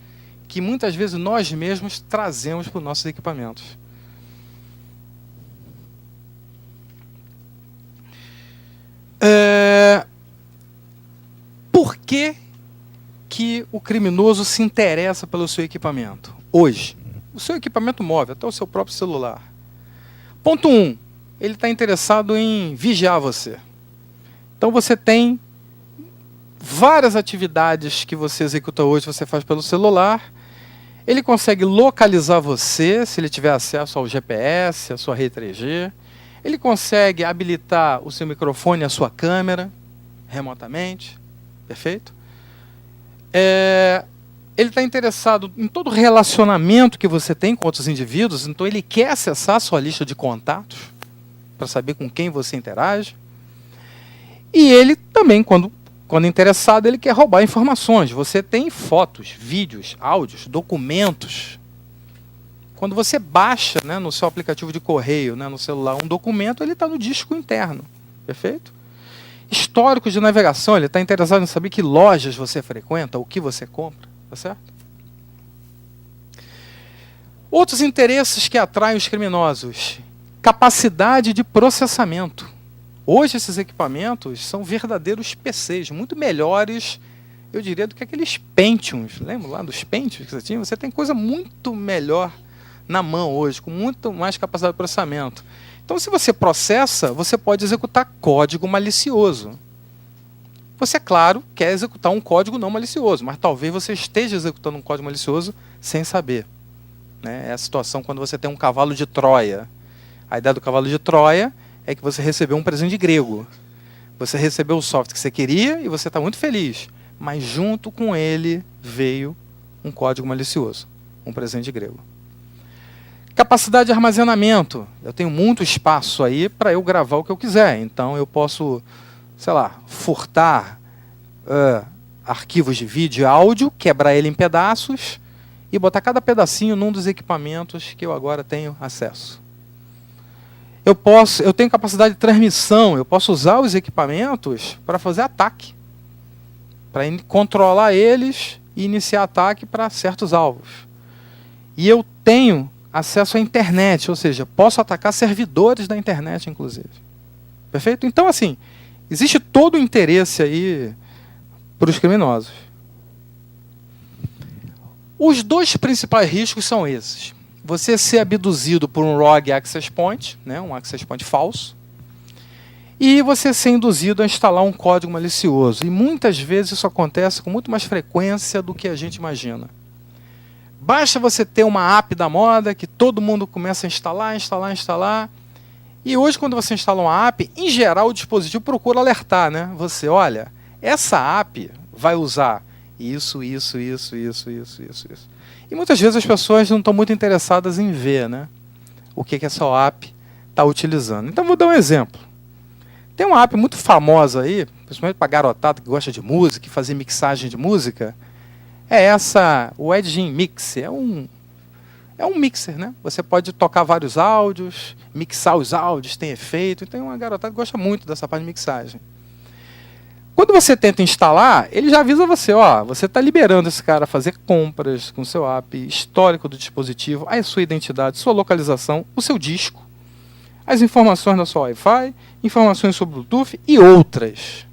que muitas vezes nós mesmos trazemos para os nossos equipamentos. Por que o criminoso se interessa pelo seu equipamento? Hoje, o seu equipamento móvel, até o seu próprio celular. Ponto 1, ele está interessado em vigiar você. Então você tem várias atividades que você executa hoje, você faz pelo celular. Ele consegue localizar você, se ele tiver acesso ao GPS, à sua rede 3G. Ele consegue habilitar o seu microfone e a sua câmera remotamente. Perfeito? Ele está interessado em todo relacionamento que você tem com outros indivíduos, então ele quer acessar a sua lista de contatos para saber com quem você interage. E ele também, quando interessado, ele quer roubar informações. Você tem fotos, vídeos, áudios, documentos. Quando você baixa, né, no seu aplicativo de correio, né, no celular, um documento, ele está no disco interno. Perfeito? Histórico de navegação, ele está interessado em saber que lojas você frequenta, o que você compra. Tá certo? Outros interesses que atraem os criminosos. Capacidade de processamento. Hoje esses equipamentos são verdadeiros PCs, muito melhores, eu diria, do que aqueles Pentiums. Lembra lá dos Pentiums que você tinha? Você tem coisa muito melhor na mão hoje, com muito mais capacidade de processamento. Então, se você processa, você pode executar código malicioso. Você, claro, quer executar um código não malicioso, mas talvez você esteja executando um código malicioso sem saber. Né? É a situação quando você tem um cavalo de Troia. A ideia do cavalo de Troia é que você recebeu um presente grego. Você recebeu o software que você queria e você está muito feliz. Mas junto com ele veio um código malicioso, um presente grego. Capacidade de armazenamento. Eu tenho muito espaço aí para eu gravar o que eu quiser. Então eu posso, sei lá, furtar arquivos de vídeo e áudio, quebrar ele em pedaços e botar cada pedacinho num dos equipamentos que eu agora tenho acesso. Eu tenho capacidade de transmissão, eu posso usar os equipamentos para fazer ataque, para controlar eles e iniciar ataque para certos alvos. E eu tenho acesso à internet, ou seja, posso atacar servidores da internet, inclusive. Perfeito? Então, assim, existe todo o interesse aí para os criminosos. Os dois principais riscos são esses. Você ser abduzido por um rogue access point, né, um access point falso, e você ser induzido a instalar um código malicioso. E muitas vezes isso acontece com muito mais frequência do que a gente imagina. Basta você ter uma app da moda que todo mundo começa a instalar. E hoje, quando você instala uma app, em geral o dispositivo procura alertar, né? Você, olha, essa app vai usar isso. E muitas vezes as pessoas não estão muito interessadas em ver, né, o que essa app está utilizando. Então, vou dar um exemplo. Tem uma app muito famosa aí, principalmente para garotada que gosta de música, e fazer mixagem de música. O Edging Mix. É um mixer, né? Você pode tocar vários áudios, mixar os áudios, tem efeito. Então, uma garotada que gosta muito dessa parte de mixagem. Quando você tenta instalar, ele já avisa você, ó, você está liberando esse cara a fazer compras com o seu app, histórico do dispositivo, a sua identidade, sua localização, o seu disco, as informações da sua Wi-Fi, informações sobre o Bluetooth e outras.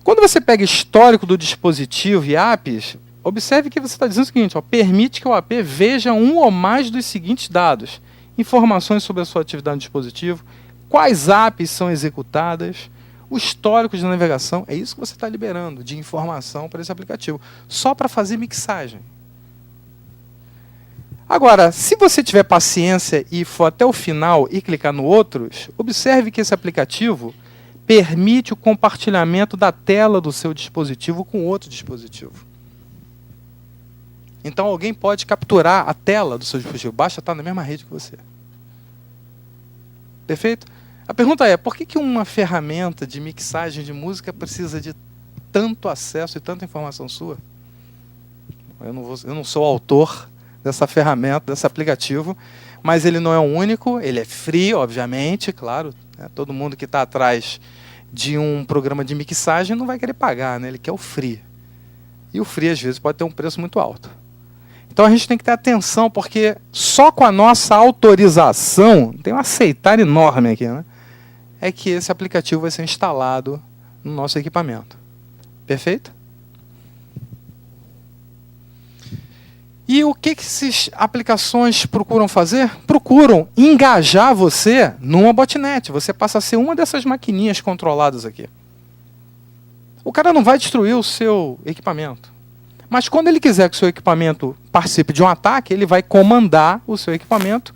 Quando você pega histórico do dispositivo e APIs, observe que você está dizendo o seguinte, ó, permite que o AP veja um ou mais dos seguintes dados. Informações sobre a sua atividade no dispositivo, quais APIs são executadas, o histórico de navegação. É isso que você está liberando de informação para esse aplicativo, só para fazer mixagem. Agora, se você tiver paciência e for até o final e clicar no Outros, observe que esse aplicativo permite o compartilhamento da tela do seu dispositivo com outro dispositivo. Então alguém pode capturar a tela do seu dispositivo, basta estar na mesma rede que você. Perfeito? A pergunta é, por que uma ferramenta de mixagem de música precisa de tanto acesso e tanta informação sua? Eu não sou autor dessa ferramenta, desse aplicativo, mas ele não é o único, ele é free, obviamente, claro, né? Todo mundo que está atrás de um programa de mixagem não vai querer pagar, né? Ele quer o free. E o free, às vezes, pode ter um preço muito alto. Então a gente tem que ter atenção, porque só com a nossa autorização, tem um aceitar enorme aqui, né? É que esse aplicativo vai ser instalado no nosso equipamento. Perfeito? E o que essas aplicações procuram fazer? Procuram engajar você numa botnet. Você passa a ser uma dessas maquininhas controladas aqui. O cara não vai destruir o seu equipamento. Mas quando ele quiser que o seu equipamento participe de um ataque, ele vai comandar o seu equipamento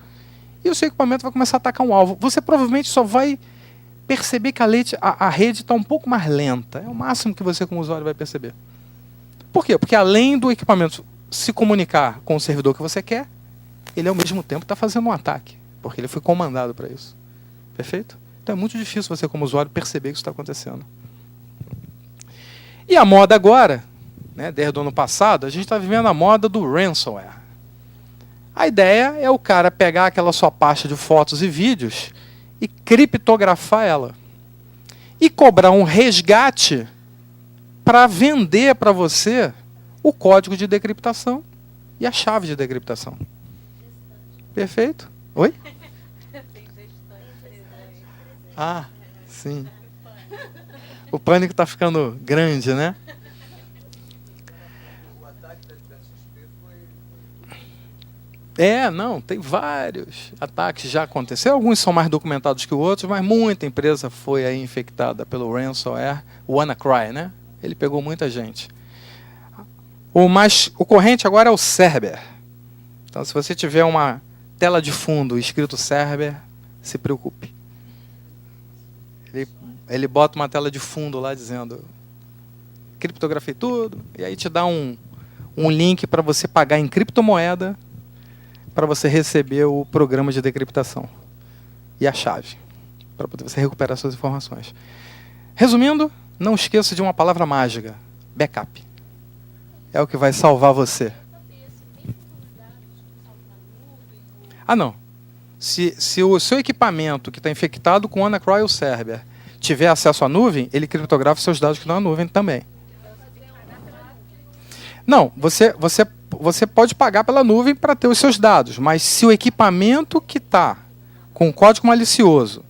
e o seu equipamento vai começar a atacar um alvo. Você provavelmente só vai perceber que a rede está um pouco mais lenta. É o máximo que você, como usuário, vai perceber. Por quê? Porque além do equipamento se comunicar com o servidor que você quer, ele ao mesmo tempo está fazendo um ataque, porque ele foi comandado para isso. Perfeito? Então é muito difícil você, como usuário, perceber que isso está acontecendo. E a moda agora, né, desde o ano passado, a gente está vivendo a moda do ransomware. A ideia é o cara pegar aquela sua pasta de fotos e vídeos e criptografar ela. E cobrar um resgate para vender para você o código de decriptação e a chave de decriptação. Perfeito? Oi? Ah, sim. O pânico está ficando grande, né? Não, tem vários ataques já aconteceram. Alguns são mais documentados que outros, mas muita empresa foi aí infectada pelo ransomware. O WannaCry, né? Ele pegou muita gente. O mais corrente agora é o Cerber. Então, se você tiver uma tela de fundo escrito Cerber, se preocupe. Ele bota uma tela de fundo lá dizendo criptografei tudo, e aí te dá um link para você pagar em criptomoeda para você receber o programa de decriptação e a chave, para poder você recuperar suas informações. Resumindo, não esqueça de uma palavra mágica: backup. É o que vai salvar você. Ah, não. Se o seu equipamento que está infectado com WannaCry ou Cerber tiver acesso à nuvem, ele criptografa seus dados que estão na nuvem também. Não, você pode pagar pela nuvem para ter os seus dados, mas se o equipamento que está com código malicioso,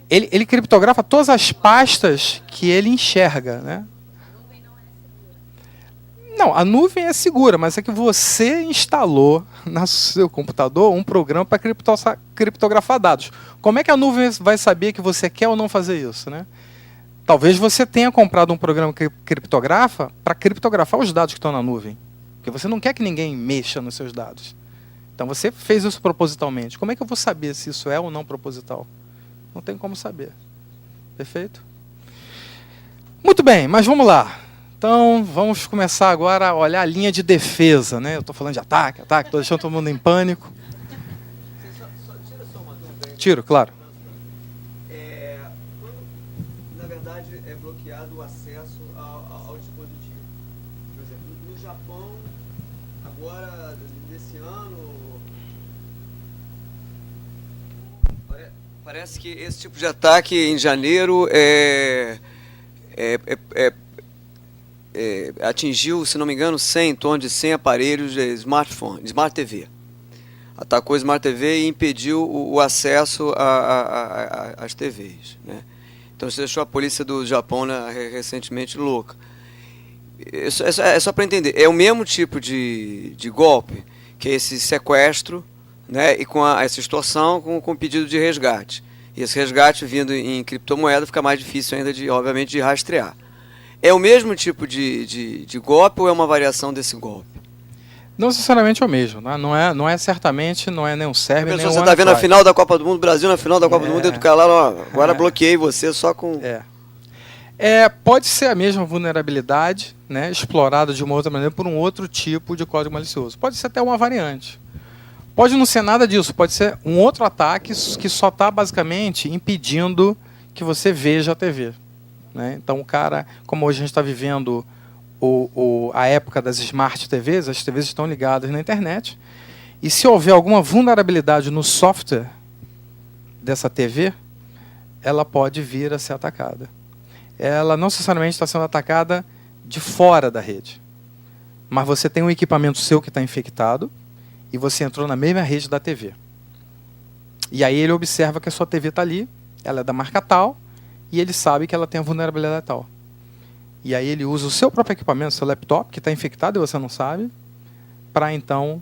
ele criptografa todas as pastas que ele enxerga, né? Não, a nuvem é segura, mas é que você instalou no seu computador um programa para criptografar dados. Como é que a nuvem vai saber que você quer ou não fazer isso, né? Talvez você tenha comprado um programa que criptografa para criptografar os dados que estão na nuvem. Porque você não quer que ninguém mexa nos seus dados. Então você fez isso propositalmente. Como é que eu vou saber se isso é ou não proposital? Não tem como saber. Perfeito? Muito bem, mas vamos lá. Então, vamos começar agora a olhar a linha de defesa, né? Eu estou falando de ataque, estou deixando todo mundo em pânico. Tira só uma dúvida. Tiro, claro. Quando, na verdade, é bloqueado o acesso ao dispositivo. Por exemplo, no Japão, agora, nesse ano, parece que esse tipo de ataque em janeiro atingiu, se não me engano, em torno de 100 aparelhos de smartphone, Smart TV. Atacou a Smart TV e impediu o acesso às TVs, né? Então você deixou a polícia do Japão, né, recentemente louca. É só para entender, é o mesmo tipo de golpe, que é esse sequestro, né, e com essa extorsão com pedido de resgate. E esse resgate vindo em criptomoeda fica mais difícil ainda, obviamente, de rastrear. É o mesmo tipo de golpe ou é uma variação desse golpe? Não necessariamente é o mesmo, né? Não é certamente, não é nem um server, nem um Você está vendo a final da Copa do Mundo, Brasil na final da Copa do Mundo, e do cara lá, ó, agora bloqueei você só com... Pode ser a mesma vulnerabilidade, né, explorada de uma outra maneira por um outro tipo de código malicioso. Pode ser até uma variante. Pode não ser nada disso, pode ser um outro ataque que só está basicamente impedindo que você veja a TV. Né? Então o cara, como hoje a gente está vivendo a época das Smart TVs, as TVs estão ligadas na internet, e se houver alguma vulnerabilidade no software dessa TV, ela pode vir a ser atacada. Ela não necessariamente está sendo atacada de fora da rede, mas você tem um equipamento seu que está infectado e você entrou na mesma rede da TV. E aí ele observa que a sua TV está ali, ela é da marca tal, e ele sabe que ela tem a vulnerabilidade tal. E aí ele usa o seu próprio equipamento, seu laptop, que está infectado e você não sabe, para então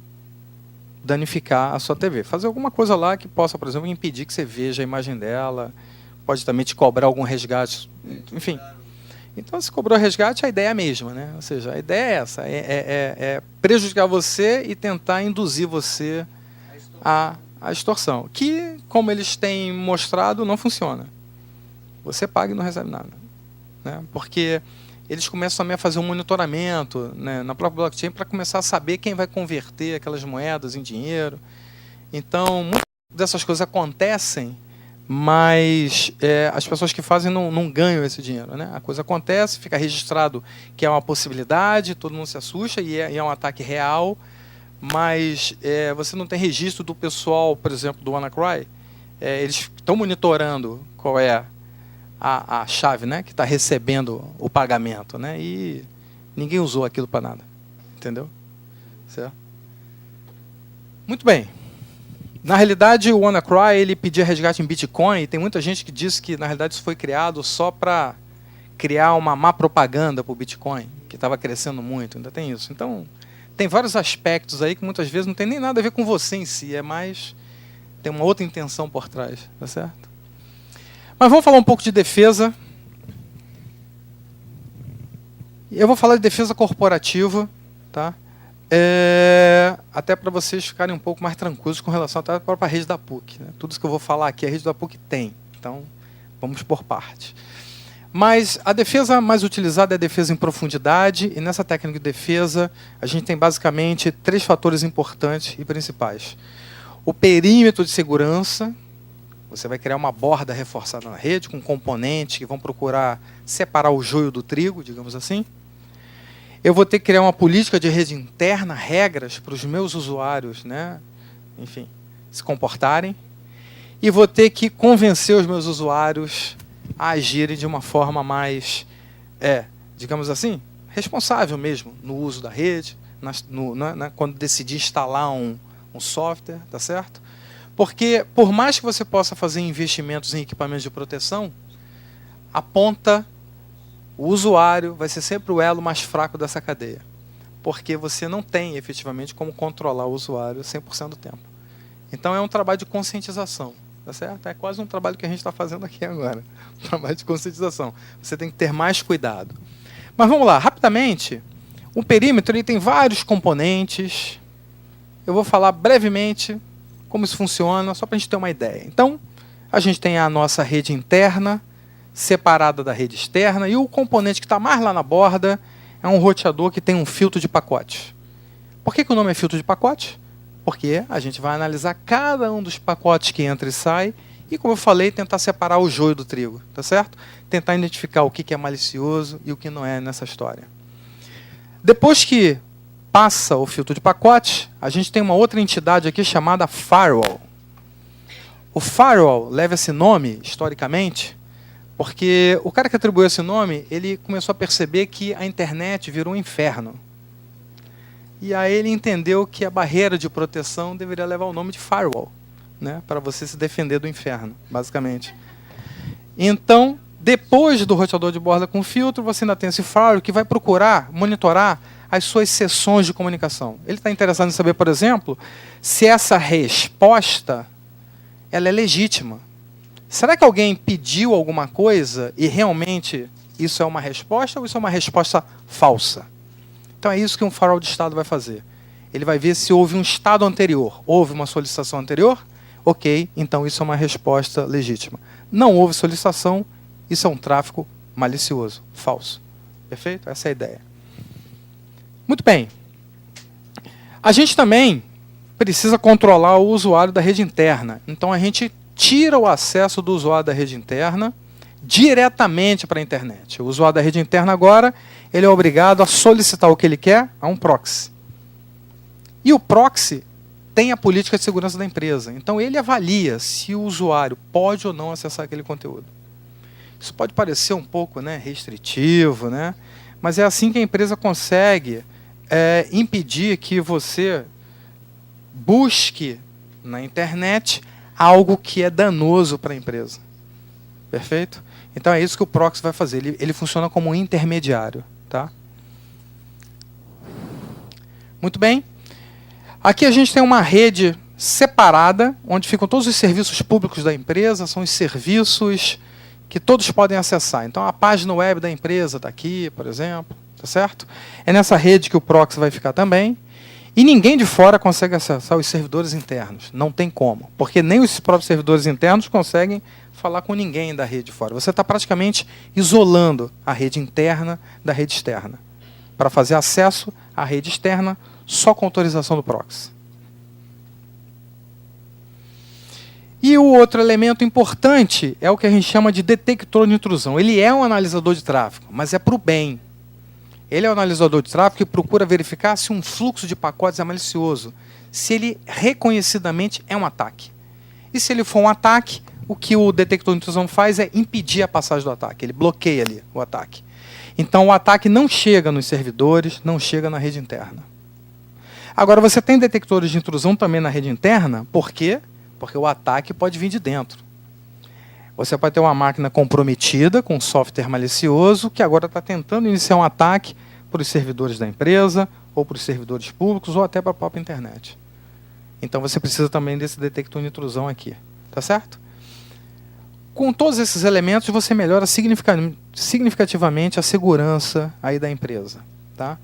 danificar a sua TV. Fazer alguma coisa lá que possa, por exemplo, impedir que você veja a imagem dela, pode também te cobrar algum resgate, enfim. Então, se cobrou resgate, a ideia é a mesma, né? Ou seja, a ideia é essa, é prejudicar você e tentar induzir você à extorsão. Que, como eles têm mostrado, não funciona. Você paga e não recebe nada. Né? Porque eles começam também a fazer um monitoramento, né, na própria blockchain para começar a saber quem vai converter aquelas moedas em dinheiro. Então, muitas dessas coisas acontecem, mas as pessoas que fazem não ganham esse dinheiro. Né? A coisa acontece, fica registrado que é uma possibilidade, todo mundo se assusta e é um ataque real, mas você não tem registro do pessoal, por exemplo, do WannaCry. Eles estão monitorando qual é a chave, né, que está recebendo o pagamento, né, e ninguém usou aquilo para nada, entendeu? Certo? Muito bem. Na realidade, o WannaCry ele pedia resgate em Bitcoin, e tem muita gente que diz que na realidade isso foi criado só para criar uma má propaganda para o Bitcoin, que estava crescendo muito, ainda tem isso. Então, tem vários aspectos aí que muitas vezes não tem nem nada a ver com você em si, é mais tem uma outra intenção por trás, tá certo? Mas vamos falar um pouco de defesa. Eu vou falar de defesa corporativa, tá? Até para vocês ficarem um pouco mais tranquilos com relação até à própria rede da PUC. Né? Tudo isso que eu vou falar aqui, a rede da PUC tem. Então, vamos por partes. Mas a defesa mais utilizada é a defesa em profundidade, e nessa técnica de defesa, a gente tem basicamente 3 fatores importantes e principais. O perímetro de segurança. Você vai criar uma borda reforçada na rede com componentes que vão procurar separar o joio do trigo, digamos assim. Eu vou ter que criar uma política de rede interna, regras para os meus usuários, né, enfim, se comportarem. E vou ter que convencer os meus usuários a agirem de uma forma mais, digamos assim, responsável mesmo no uso da rede, quando decidir instalar um software, tá certo? Porque, por mais que você possa fazer investimentos em equipamentos de proteção, a ponta, o usuário, vai ser sempre o elo mais fraco dessa cadeia. Porque você não tem, efetivamente, como controlar o usuário 100% do tempo. Então, é um trabalho de conscientização. Tá certo? É quase um trabalho que a gente está fazendo aqui agora. Um trabalho de conscientização. Você tem que ter mais cuidado. Mas vamos lá, rapidamente. O perímetro ele tem vários componentes. Eu vou falar brevemente como isso funciona, só para a gente ter uma ideia. Então, a gente tem a nossa rede interna, separada da rede externa, e o componente que está mais lá na borda é um roteador que tem um filtro de pacote. Por que o nome é filtro de pacote? Porque a gente vai analisar cada um dos pacotes que entra e sai, e, como eu falei, tentar separar o joio do trigo, tá certo? Tentar identificar o que é malicioso e o que não é nessa história. Depois que passa o filtro de pacote, a gente tem uma outra entidade aqui chamada firewall. O firewall leva esse nome, historicamente, porque o cara que atribuiu esse nome, ele começou a perceber que a internet virou um inferno. E aí ele entendeu que a barreira de proteção deveria levar o nome de firewall, né, para você se defender do inferno, basicamente. Então, Depois do roteador de borda com filtro, você ainda tem esse firewall que vai procurar monitorar as suas sessões de comunicação. Ele está interessado em saber, por exemplo, se essa resposta ela é legítima. Será que alguém pediu alguma coisa e realmente isso é uma resposta ou isso é uma resposta falsa? Então é isso que um firewall de estado vai fazer. Ele vai ver se houve um estado anterior, houve uma solicitação anterior, ok, então isso é uma resposta legítima. Não houve solicitação, isso é um tráfego malicioso, falso. Perfeito? Essa é a ideia. Muito bem. A gente também precisa controlar o usuário da rede interna. Então a gente tira o acesso do usuário da rede interna diretamente para a internet. O usuário da rede interna agora, ele é obrigado a solicitar o que ele quer a um proxy. E o proxy tem a política de segurança da empresa. Então ele avalia se o usuário pode ou não acessar aquele conteúdo. Isso pode parecer um pouco, né, restritivo, né? Mas é assim que a empresa consegue impedir que você busque na internet algo que é danoso para a empresa. Perfeito? Então é isso que o proxy vai fazer. Ele funciona como um intermediário. Tá? Muito bem. Aqui a gente tem uma rede separada, onde ficam todos os serviços públicos da empresa, são os serviços que todos podem acessar. Então a página web da empresa está aqui, por exemplo. Tá certo? É nessa rede que o proxy vai ficar também. E ninguém de fora consegue acessar os servidores internos. Não tem como. Porque nem os próprios servidores internos conseguem falar com ninguém da rede de fora. Você está praticamente isolando a rede interna da rede externa. Para fazer acesso à rede externa só com autorização do proxy. E o outro elemento importante é o que a gente chama de detector de intrusão. Ele é um analisador de tráfego, mas é para o bem. Ele é um analisador de tráfego que procura verificar se um fluxo de pacotes é malicioso, se ele reconhecidamente é um ataque. E se ele for um ataque, o que o detector de intrusão faz é impedir a passagem do ataque. Ele bloqueia ali o ataque. Então o ataque não chega nos servidores, não chega na rede interna. Agora você tem detectores de intrusão também na rede interna, por quê? Porque o ataque pode vir de dentro. Você pode ter uma máquina comprometida com um software malicioso que agora está tentando iniciar um ataque para os servidores da empresa, ou para os servidores públicos, ou até para a própria internet. Então você precisa também desse detector de intrusão aqui. Tá certo? Com todos esses elementos, você melhora significativamente a segurança aí da empresa. Tá?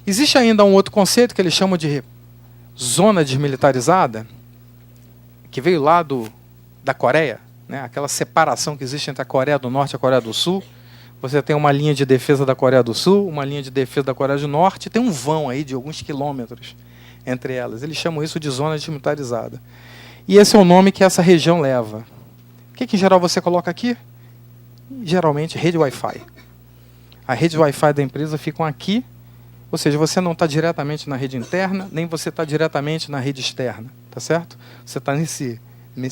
Existe ainda um outro conceito que eles chamam de zona desmilitarizada, que veio lá da Coreia, né? Aquela separação que existe entre a Coreia do Norte e a Coreia do Sul. Você tem uma linha de defesa da Coreia do Sul, uma linha de defesa da Coreia do Norte, e tem um vão aí de alguns quilômetros entre elas. Eles chamam isso de zona desmilitarizada. E esse é o nome que essa região leva. O que em geral você coloca aqui? Geralmente rede Wi-Fi. A rede Wi-Fi da empresa ficam aqui, ou seja, você não está diretamente na rede interna, nem você está diretamente na rede externa. Tá certo? Você está nesse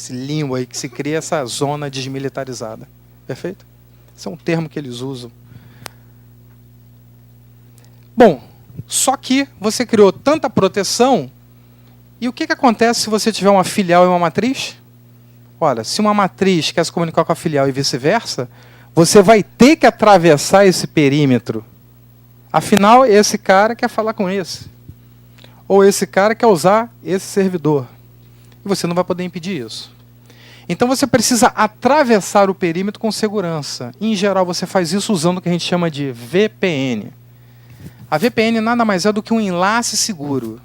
limbo aí que se cria essa zona desmilitarizada. Perfeito? Esse é um termo que eles usam. Bom, só que você criou tanta proteção, e o que acontece se você tiver uma filial e uma matriz? Olha, se uma matriz quer se comunicar com a filial e vice-versa, você vai ter que atravessar esse perímetro. Afinal, esse cara quer falar com esse. Ou esse cara quer usar esse servidor. E você não vai poder impedir isso. Então você precisa atravessar o perímetro com segurança. Em geral, você faz isso usando o que a gente chama de VPN. A VPN nada mais é do que um enlace seguro.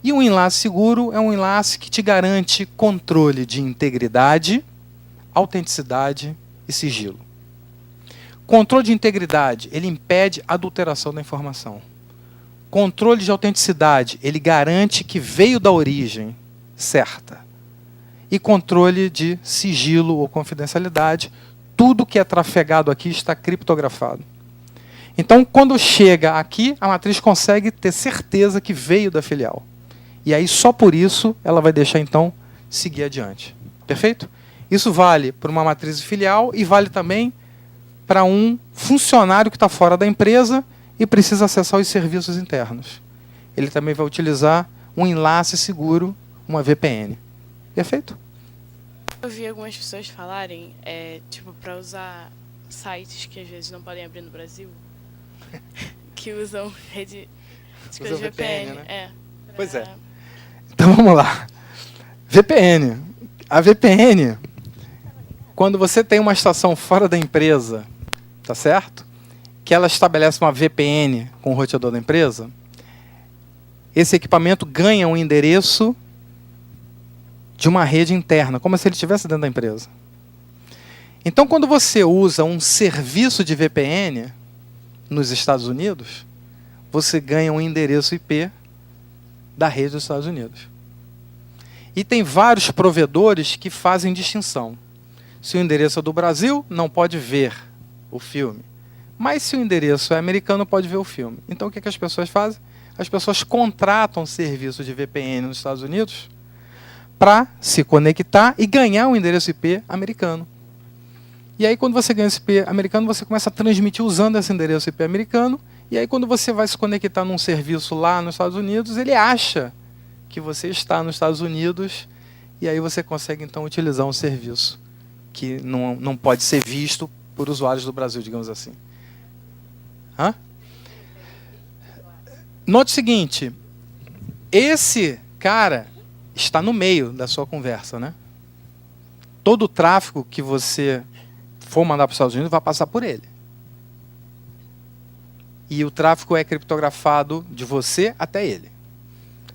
E um enlace seguro é um enlace que te garante controle de integridade, autenticidade e sigilo. Controle de integridade, ele impede a adulteração da informação. Controle de autenticidade, ele garante que veio da origem certa. E controle de sigilo ou confidencialidade, tudo que é trafegado aqui está criptografado. Então, quando chega aqui, a matriz consegue ter certeza que veio da filial. E aí, só por isso, ela vai deixar, então, seguir adiante. Perfeito? Isso vale para uma matriz filial e vale também para um funcionário que está fora da empresa e precisa acessar os serviços internos. Ele também vai utilizar um enlace seguro, uma VPN. Perfeito? Eu vi algumas pessoas falarem, tipo, para usar sites que às vezes não podem abrir no Brasil, que usam rede de Usa VPN, né? Pois é. Então vamos lá. VPN. A VPN, quando você tem uma estação fora da empresa, tá certo? Que ela estabelece uma VPN com o roteador da empresa, esse equipamento ganha um endereço de uma rede interna, como se ele estivesse dentro da empresa. Então, quando você usa um serviço de VPN nos Estados Unidos, você ganha um endereço IP da rede dos Estados Unidos. E tem vários provedores que fazem distinção. Se o endereço é do Brasil, não pode ver o filme. Mas se o endereço é americano, pode ver o filme. Então, o que as pessoas fazem? As pessoas contratam serviço de VPN nos Estados Unidos para se conectar e ganhar um endereço IP americano. E aí, quando você ganha esse IP americano, você começa a transmitir usando esse endereço IP americano. E aí, quando você vai se conectar num serviço lá nos Estados Unidos, ele acha que você está nos Estados Unidos e aí você consegue, então, utilizar um serviço que não pode ser visto por usuários do Brasil, digamos assim. Hã? Note o seguinte, esse cara está no meio da sua conversa, né? Todo o tráfego que você for mandar para os Estados Unidos vai passar por ele. E o tráfego é criptografado de você até ele.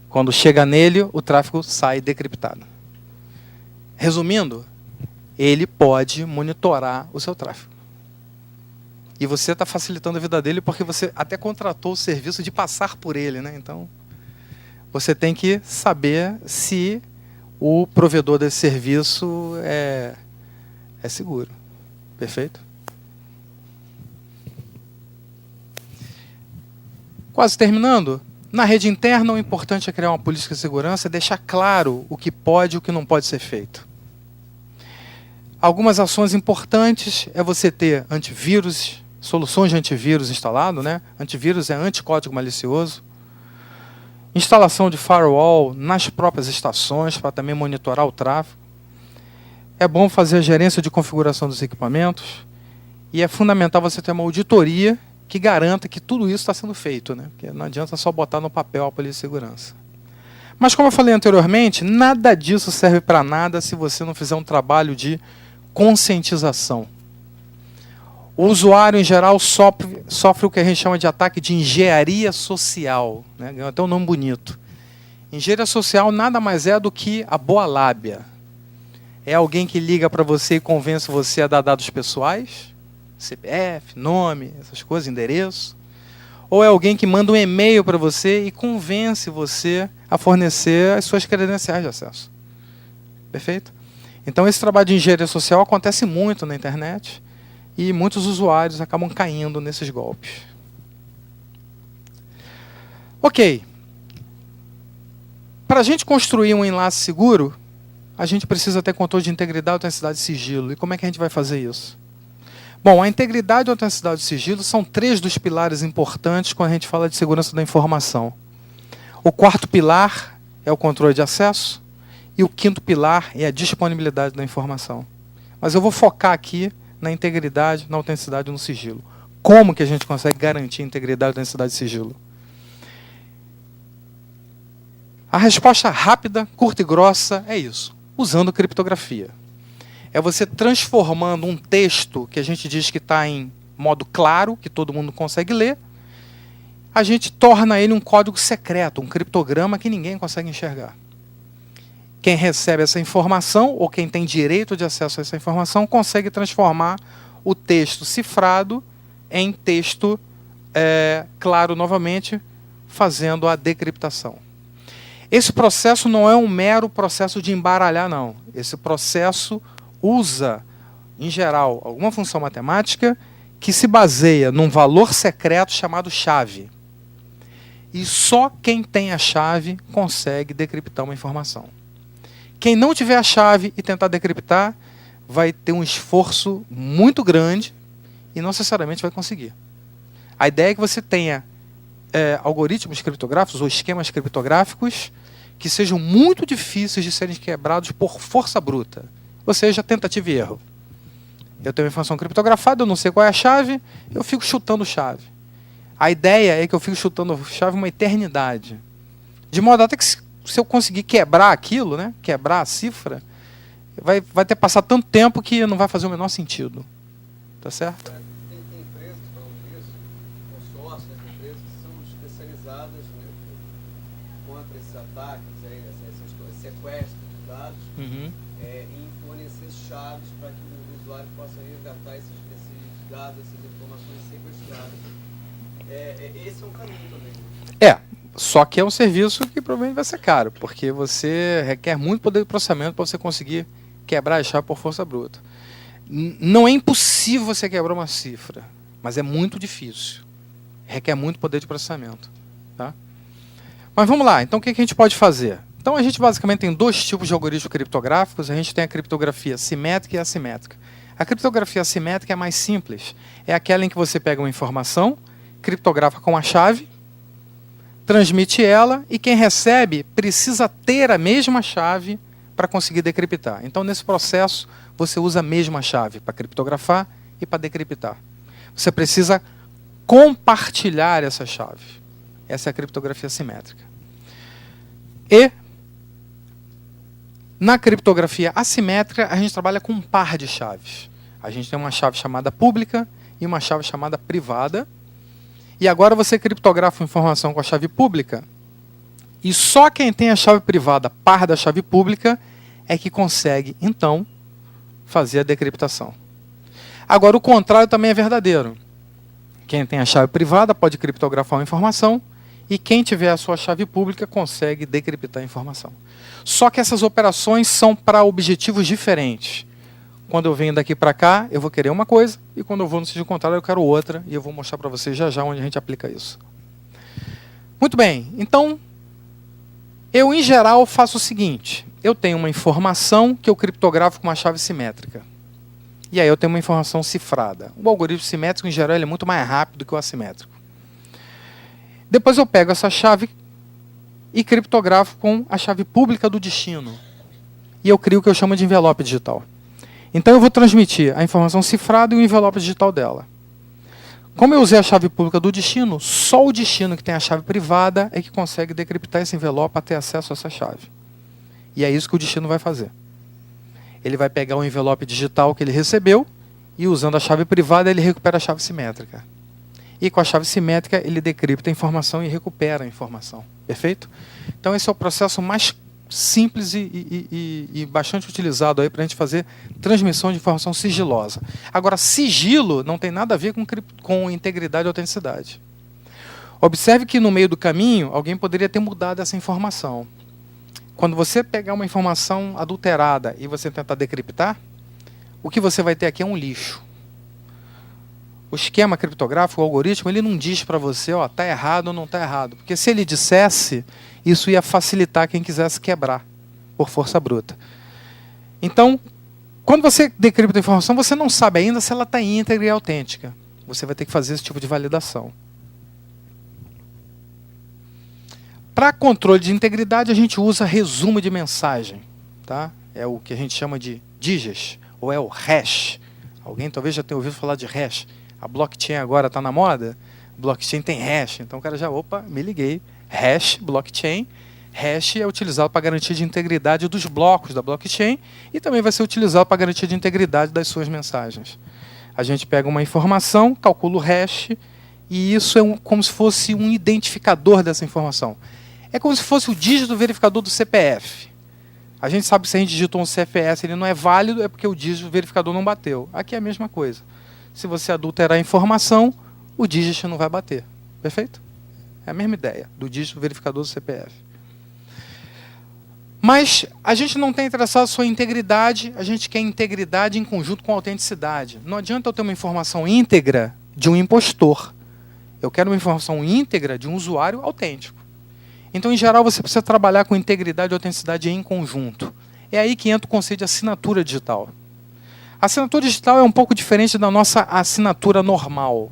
Quando chega nele, o tráfego sai decriptado. Resumindo, ele pode monitorar o seu tráfego. E você está facilitando a vida dele porque você até contratou o serviço de passar por ele, né? Então, você tem que saber se o provedor desse serviço é seguro. Perfeito? Quase terminando. Na rede interna, o importante é criar uma política de segurança e deixar claro o que pode e o que não pode ser feito. Algumas ações importantes é você ter antivírus, soluções de antivírus instalado, né? Antivírus é anticódigo malicioso. Instalação de firewall nas próprias estações para também monitorar o tráfego. É bom fazer a gerência de configuração dos equipamentos. E é fundamental você ter uma auditoria que garanta que tudo isso está sendo feito, né? Porque não adianta só botar no papel a polícia de segurança. Mas, como eu falei anteriormente, nada disso serve para nada se você não fizer um trabalho de conscientização. O usuário, em geral, sofre o que a gente chama de ataque de engenharia social, né? Ganhou até um nome bonito. Engenharia social nada mais é do que a boa lábia. É alguém que liga para você e convence você a dar dados pessoais, CPF, nome, essas coisas, endereço. Ou é alguém que manda um e-mail para você e convence você a fornecer as suas credenciais de acesso. Perfeito? Então, esse trabalho de engenharia social acontece muito na internet e muitos usuários acabam caindo nesses golpes. Ok. Para a gente construir um enlace seguro, a gente precisa ter controle de integridade, autenticidade e sigilo. E como é que a gente vai fazer isso? Bom, a integridade, a autenticidade e sigilo são 3 dos pilares importantes quando a gente fala de segurança da informação. O 4º pilar é o controle de acesso e o 5º pilar é a disponibilidade da informação. Mas eu vou focar aqui na integridade, na autenticidade e no sigilo. Como que a gente consegue garantir integridade, autenticidade e sigilo? A resposta rápida, curta e grossa é isso, usando criptografia. É você transformando um texto que a gente diz que está em modo claro, que todo mundo consegue ler, a gente torna ele um código secreto, um criptograma que ninguém consegue enxergar. Quem recebe essa informação, ou quem tem direito de acesso a essa informação, consegue transformar o texto cifrado em texto claro novamente, fazendo a decriptação. Esse processo não é um mero processo de embaralhar, não. Esse processo usa, em geral, alguma função matemática que se baseia num valor secreto chamado chave. E só quem tem a chave consegue decriptar uma informação. Quem não tiver a chave e tentar decriptar vai ter um esforço muito grande e não necessariamente vai conseguir. A ideia é que você tenha algoritmos criptográficos ou esquemas criptográficos que sejam muito difíceis de serem quebrados por força bruta. Ou seja, tentativa e erro. Eu tenho uma informação criptografada, eu não sei qual é a chave, eu fico chutando chave. A ideia é que eu fico chutando chave uma eternidade. De modo até que se eu conseguir quebrar aquilo, né, quebrar a cifra, vai ter passado tanto tempo que não vai fazer o menor sentido. Tá certo? Tem empresas, falando nisso, consórcios, empresas que são especializadas, né, contra esses ataques, esse sequestro de dados, em fornecer chaves para que o usuário possa resgatar esses dados, essas informações sequestradas. Esse é um caminho também. Só que é um serviço que provavelmente vai ser caro, porque você requer muito poder de processamento para você conseguir quebrar a chave por força bruta. Não é impossível você quebrar uma cifra, mas é muito difícil. Requer muito poder de processamento. Tá? Mas vamos lá, então o que a gente pode fazer? Então a gente basicamente tem dois tipos de algoritmos criptográficos. A gente tem a criptografia simétrica e assimétrica. A criptografia assimétrica é mais simples. É aquela em que você pega uma informação, criptografa com a chave, transmite ela e quem recebe precisa ter a mesma chave para conseguir decriptar. Então, nesse processo, você usa a mesma chave para criptografar e para decriptar. Você precisa compartilhar essa chave. Essa é a criptografia simétrica. E, na criptografia assimétrica, a gente trabalha com um par de chaves. A gente tem uma chave chamada pública e uma chave chamada privada. E agora você criptografa a informação com a chave pública e só quem tem a chave privada par da chave pública é que consegue, então, fazer a decriptação. Agora, o contrário também é verdadeiro. Quem tem a chave privada pode criptografar uma informação e quem tiver a sua chave pública consegue decriptar a informação. Só que essas operações são para objetivos diferentes. Quando eu venho daqui para cá, eu vou querer uma coisa, e quando eu vou no sentido contrário, eu quero outra, e eu vou mostrar para vocês já já onde a gente aplica isso. Muito bem, então, eu em geral faço o seguinte, eu tenho uma informação que eu criptografo com uma chave simétrica. E aí eu tenho uma informação cifrada. O algoritmo simétrico, em geral, ele é muito mais rápido que o assimétrico. Depois eu pego essa chave e criptografo com a chave pública do destino. E eu crio o que eu chamo de envelope digital. Então eu vou transmitir a informação cifrada e o envelope digital dela. Como eu usei a chave pública do destino, só o destino que tem a chave privada é que consegue decriptar esse envelope para ter acesso a essa chave. E é isso que o destino vai fazer. Ele vai pegar o envelope digital que ele recebeu e usando a chave privada ele recupera a chave simétrica. E com a chave simétrica ele decripta a informação e recupera a informação. Perfeito? Então esse é o processo mais simples e bastante utilizado para a gente fazer transmissão de informação sigilosa. Agora, sigilo não tem nada a ver com integridade e autenticidade. Observe que no meio do caminho, alguém poderia ter mudado essa informação. Quando você pegar uma informação adulterada e você tentar decriptar, o que você vai ter aqui é um lixo. O esquema criptográfico, o algoritmo, ele não diz para você, ó, tá errado ou não tá errado. Porque se ele dissesse, isso ia facilitar quem quisesse quebrar por força bruta. Então, quando você decripta a informação, você não sabe ainda se ela está íntegra e autêntica. Você vai ter que fazer esse tipo de validação. Para controle de integridade, a gente usa resumo de mensagem. Tá? É o que a gente chama de digest, ou é o hash. Alguém talvez já tenha ouvido falar de hash. A blockchain agora está na moda. Blockchain tem hash. Então o cara já, opa, me liguei. Hash, blockchain. Hash é utilizado para garantia de integridade dos blocos da blockchain e também vai ser utilizado para garantia de integridade das suas mensagens. A gente pega uma informação, calcula o hash e isso é como se fosse um identificador dessa informação. É como se fosse o dígito verificador do CPF. A gente sabe que se a gente digitou um CPF ele não é válido, é porque o dígito verificador não bateu. Aqui é a mesma coisa. Se você adulterar a informação, o dígito não vai bater. Perfeito? É a mesma ideia do dígito verificador do CPF. Mas a gente não tem interessado só em integridade, a gente quer integridade em conjunto com autenticidade. Não adianta eu ter uma informação íntegra de um impostor. Eu quero uma informação íntegra de um usuário autêntico. Então, em geral, você precisa trabalhar com integridade e autenticidade em conjunto. É aí que entra o conceito de assinatura digital. A assinatura digital é um pouco diferente da nossa assinatura normal.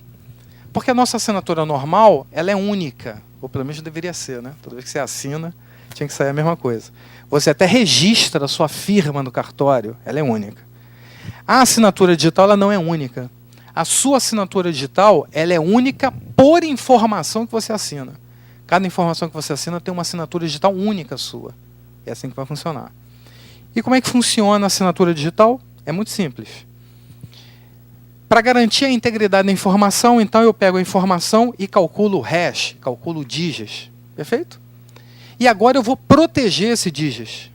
Porque a nossa assinatura normal, ela é única. Ou pelo menos deveria ser, né? Toda vez que você assina, tinha que sair a mesma coisa. Você até registra a sua firma no cartório, ela é única. A assinatura digital ela não é única. A sua assinatura digital ela é única por informação que você assina. Cada informação que você assina tem uma assinatura digital única sua. É assim que vai funcionar. E como é que funciona a assinatura digital? É muito simples. Para garantir a integridade da informação, então eu pego a informação e calculo o hash, calculo o digits. Perfeito? E agora eu vou proteger esse digits.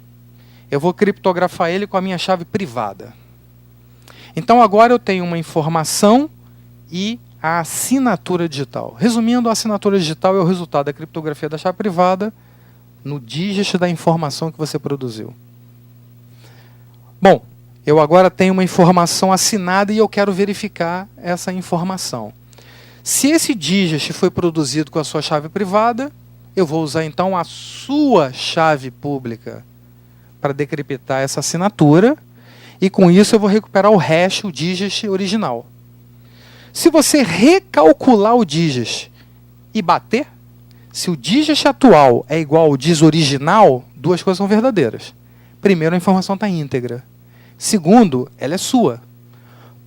Eu vou criptografar ele com a minha chave privada. Então agora eu tenho uma informação e a assinatura digital. Resumindo, a assinatura digital é o resultado da criptografia da chave privada no digit da informação que você produziu. Bom, eu agora tenho uma informação assinada e eu quero verificar essa informação. Se esse digit foi produzido com a sua chave privada, eu vou usar então a sua chave pública para decriptar essa assinatura e com isso eu vou recuperar o hash, o digit original. Se você recalcular o digit e bater, se o digit atual é igual ao digit original, duas coisas são verdadeiras. Primeiro, a informação está íntegra. Segundo, ela é sua,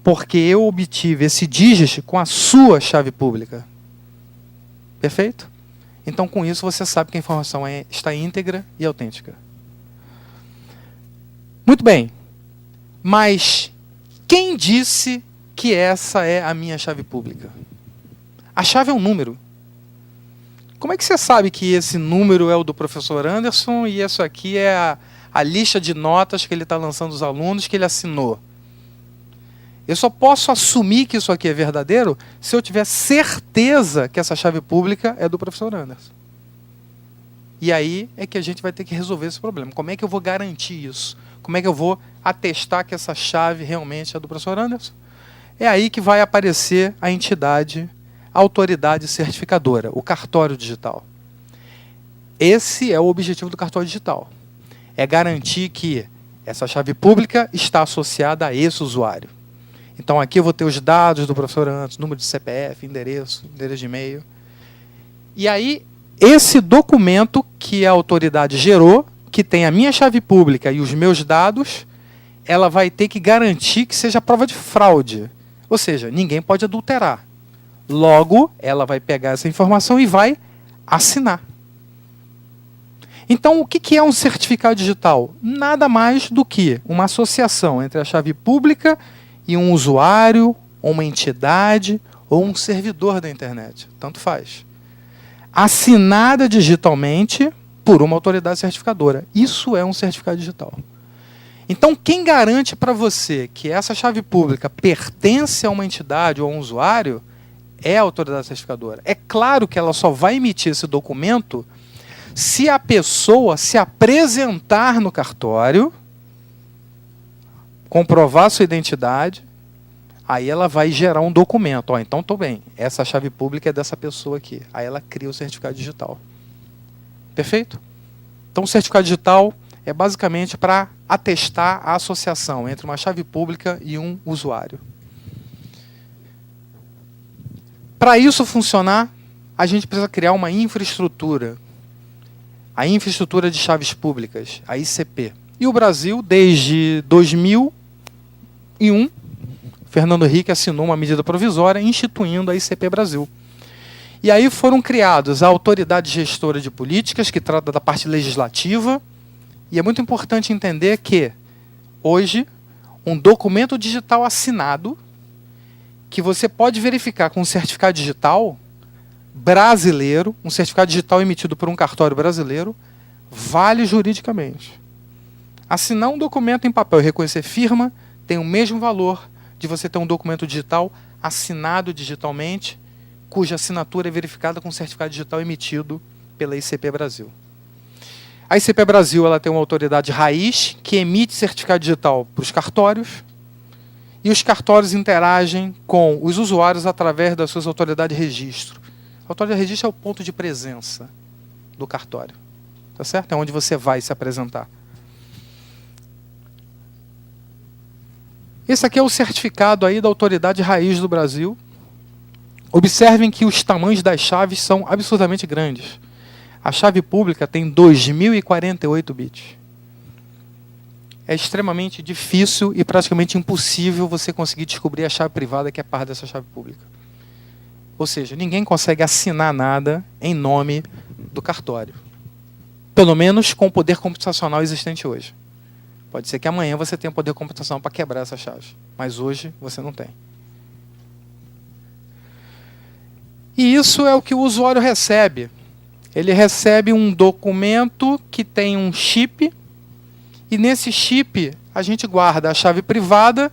porque eu obtive esse digit com a sua chave pública. Perfeito? Então, com isso, você sabe que a informação está íntegra e autêntica. Muito bem. Mas quem disse que essa é a minha chave pública? A chave é um número. Como é que você sabe que esse número é o do professor Anderson e isso aqui é a lista de notas que ele está lançando aos alunos que ele assinou? Eu só posso assumir que isso aqui é verdadeiro se eu tiver certeza que essa chave pública é do professor Anderson. E aí é que a gente vai ter que resolver esse problema. Como é que eu vou garantir isso? Como é que eu vou atestar que essa chave realmente é do professor Anderson? É aí que vai aparecer a entidade, a autoridade certificadora, o cartório digital. Esse é o objetivo do cartório digital. É garantir que essa chave pública está associada a esse usuário. Então aqui eu vou ter os dados do professor Anderson, número de CPF, endereço de e-mail. E aí, esse documento que a autoridade gerou, que tem a minha chave pública e os meus dados, ela vai ter que garantir que seja prova de fraude. Ou seja, ninguém pode adulterar. Logo, ela vai pegar essa informação e vai assinar. Então, o que é um certificado digital? Nada mais do que uma associação entre a chave pública e um usuário, ou uma entidade, ou um servidor da internet. Tanto faz. Assinada digitalmente por uma autoridade certificadora. Isso é um certificado digital. Então, quem garante para você que essa chave pública pertence a uma entidade ou a um usuário é a autoridade certificadora. É claro que ela só vai emitir esse documento se a pessoa se apresentar no cartório, comprovar sua identidade, aí ela vai gerar um documento. Ó, então, estou bem, essa chave pública é dessa pessoa aqui. Aí ela cria o certificado digital. Perfeito? Então, o certificado digital é basicamente para atestar a associação entre uma chave pública e um usuário. Para isso funcionar, a gente precisa criar uma infraestrutura. A infraestrutura de chaves públicas, a ICP. E o Brasil, desde 2001, Fernando Henrique assinou uma medida provisória instituindo a ICP Brasil. E aí foram criados a Autoridade Gestora de Políticas, que trata da parte legislativa. E é muito importante entender que, hoje, um documento digital assinado, que você pode verificar com um certificado digital brasileiro, um certificado digital emitido por um cartório brasileiro, vale juridicamente. Assinar um documento em papel e reconhecer firma tem o mesmo valor de você ter um documento digital assinado digitalmente, cuja assinatura é verificada com um certificado digital emitido pela ICP Brasil. A ICP Brasil ela tem uma autoridade raiz que emite certificado digital para os cartórios e os cartórios interagem com os usuários através das suas autoridades de registro. A autoridade de registro é o ponto de presença do cartório. Tá certo? É onde você vai se apresentar. Esse aqui é o certificado aí da autoridade raiz do Brasil. Observem que os tamanhos das chaves são absurdamente grandes. A chave pública tem 2048 bits. É extremamente difícil e praticamente impossível você conseguir descobrir a chave privada que é parte dessa chave pública. Ou seja, ninguém consegue assinar nada em nome do cartório. Pelo menos com o poder computacional existente hoje. Pode ser que amanhã você tenha poder computacional para quebrar essa chave, mas hoje você não tem. E isso é o que o usuário recebe. Ele recebe um documento que tem um chip, e nesse chip a gente guarda a chave privada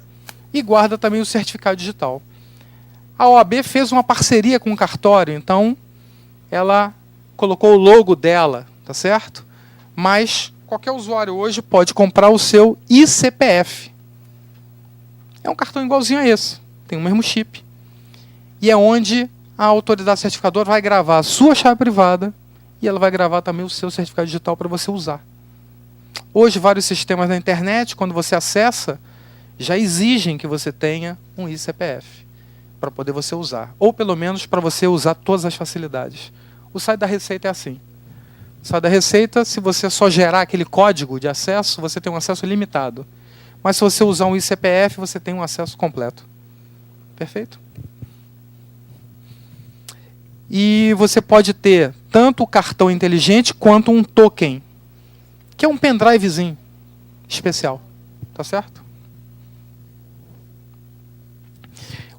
e guarda também o certificado digital. A OAB fez uma parceria com o cartório, então ela colocou o logo dela, tá certo? Mas qualquer usuário hoje pode comprar o seu iCPF. É um cartão igualzinho a esse, tem o mesmo chip. E é onde a autoridade certificadora vai gravar a sua chave privada e ela vai gravar também o seu certificado digital para você usar. Hoje, vários sistemas da internet, quando você acessa, já exigem que você tenha um iCPF para poder você usar. Ou pelo menos para você usar todas as facilidades. O site da Receita é assim. O site da Receita, se você só gerar aquele código de acesso, você tem um acesso limitado. Mas se você usar um iCPF, você tem um acesso completo. Perfeito? E você pode ter tanto o cartão inteligente quanto um token, que é um pendrivezinho especial. Tá certo?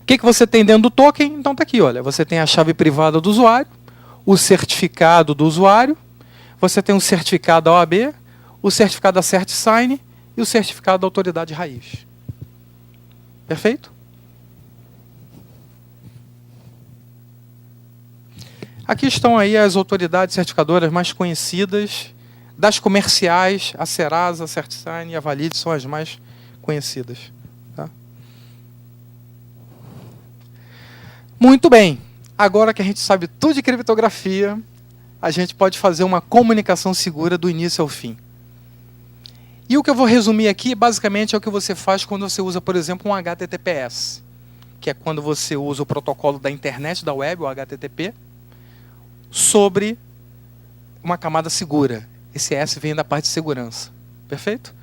O que você tem dentro do token? Então está aqui, olha. Você tem a chave privada do usuário, o certificado do usuário, você tem um certificado da OAB, o certificado da CertSign e o certificado da autoridade raiz. Perfeito? Aqui estão aí as autoridades certificadoras mais conhecidas. Das comerciais, a Serasa, a CertSign e a Valide são as mais conhecidas. Tá? Muito bem. Agora que a gente sabe tudo de criptografia, a gente pode fazer uma comunicação segura do início ao fim. E o que eu vou resumir aqui, basicamente, é o que você faz quando você usa, por exemplo, um HTTPS, que é quando você usa o protocolo da internet, da web, o HTTP, sobre uma camada segura. Esse S vem da parte de segurança. Perfeito?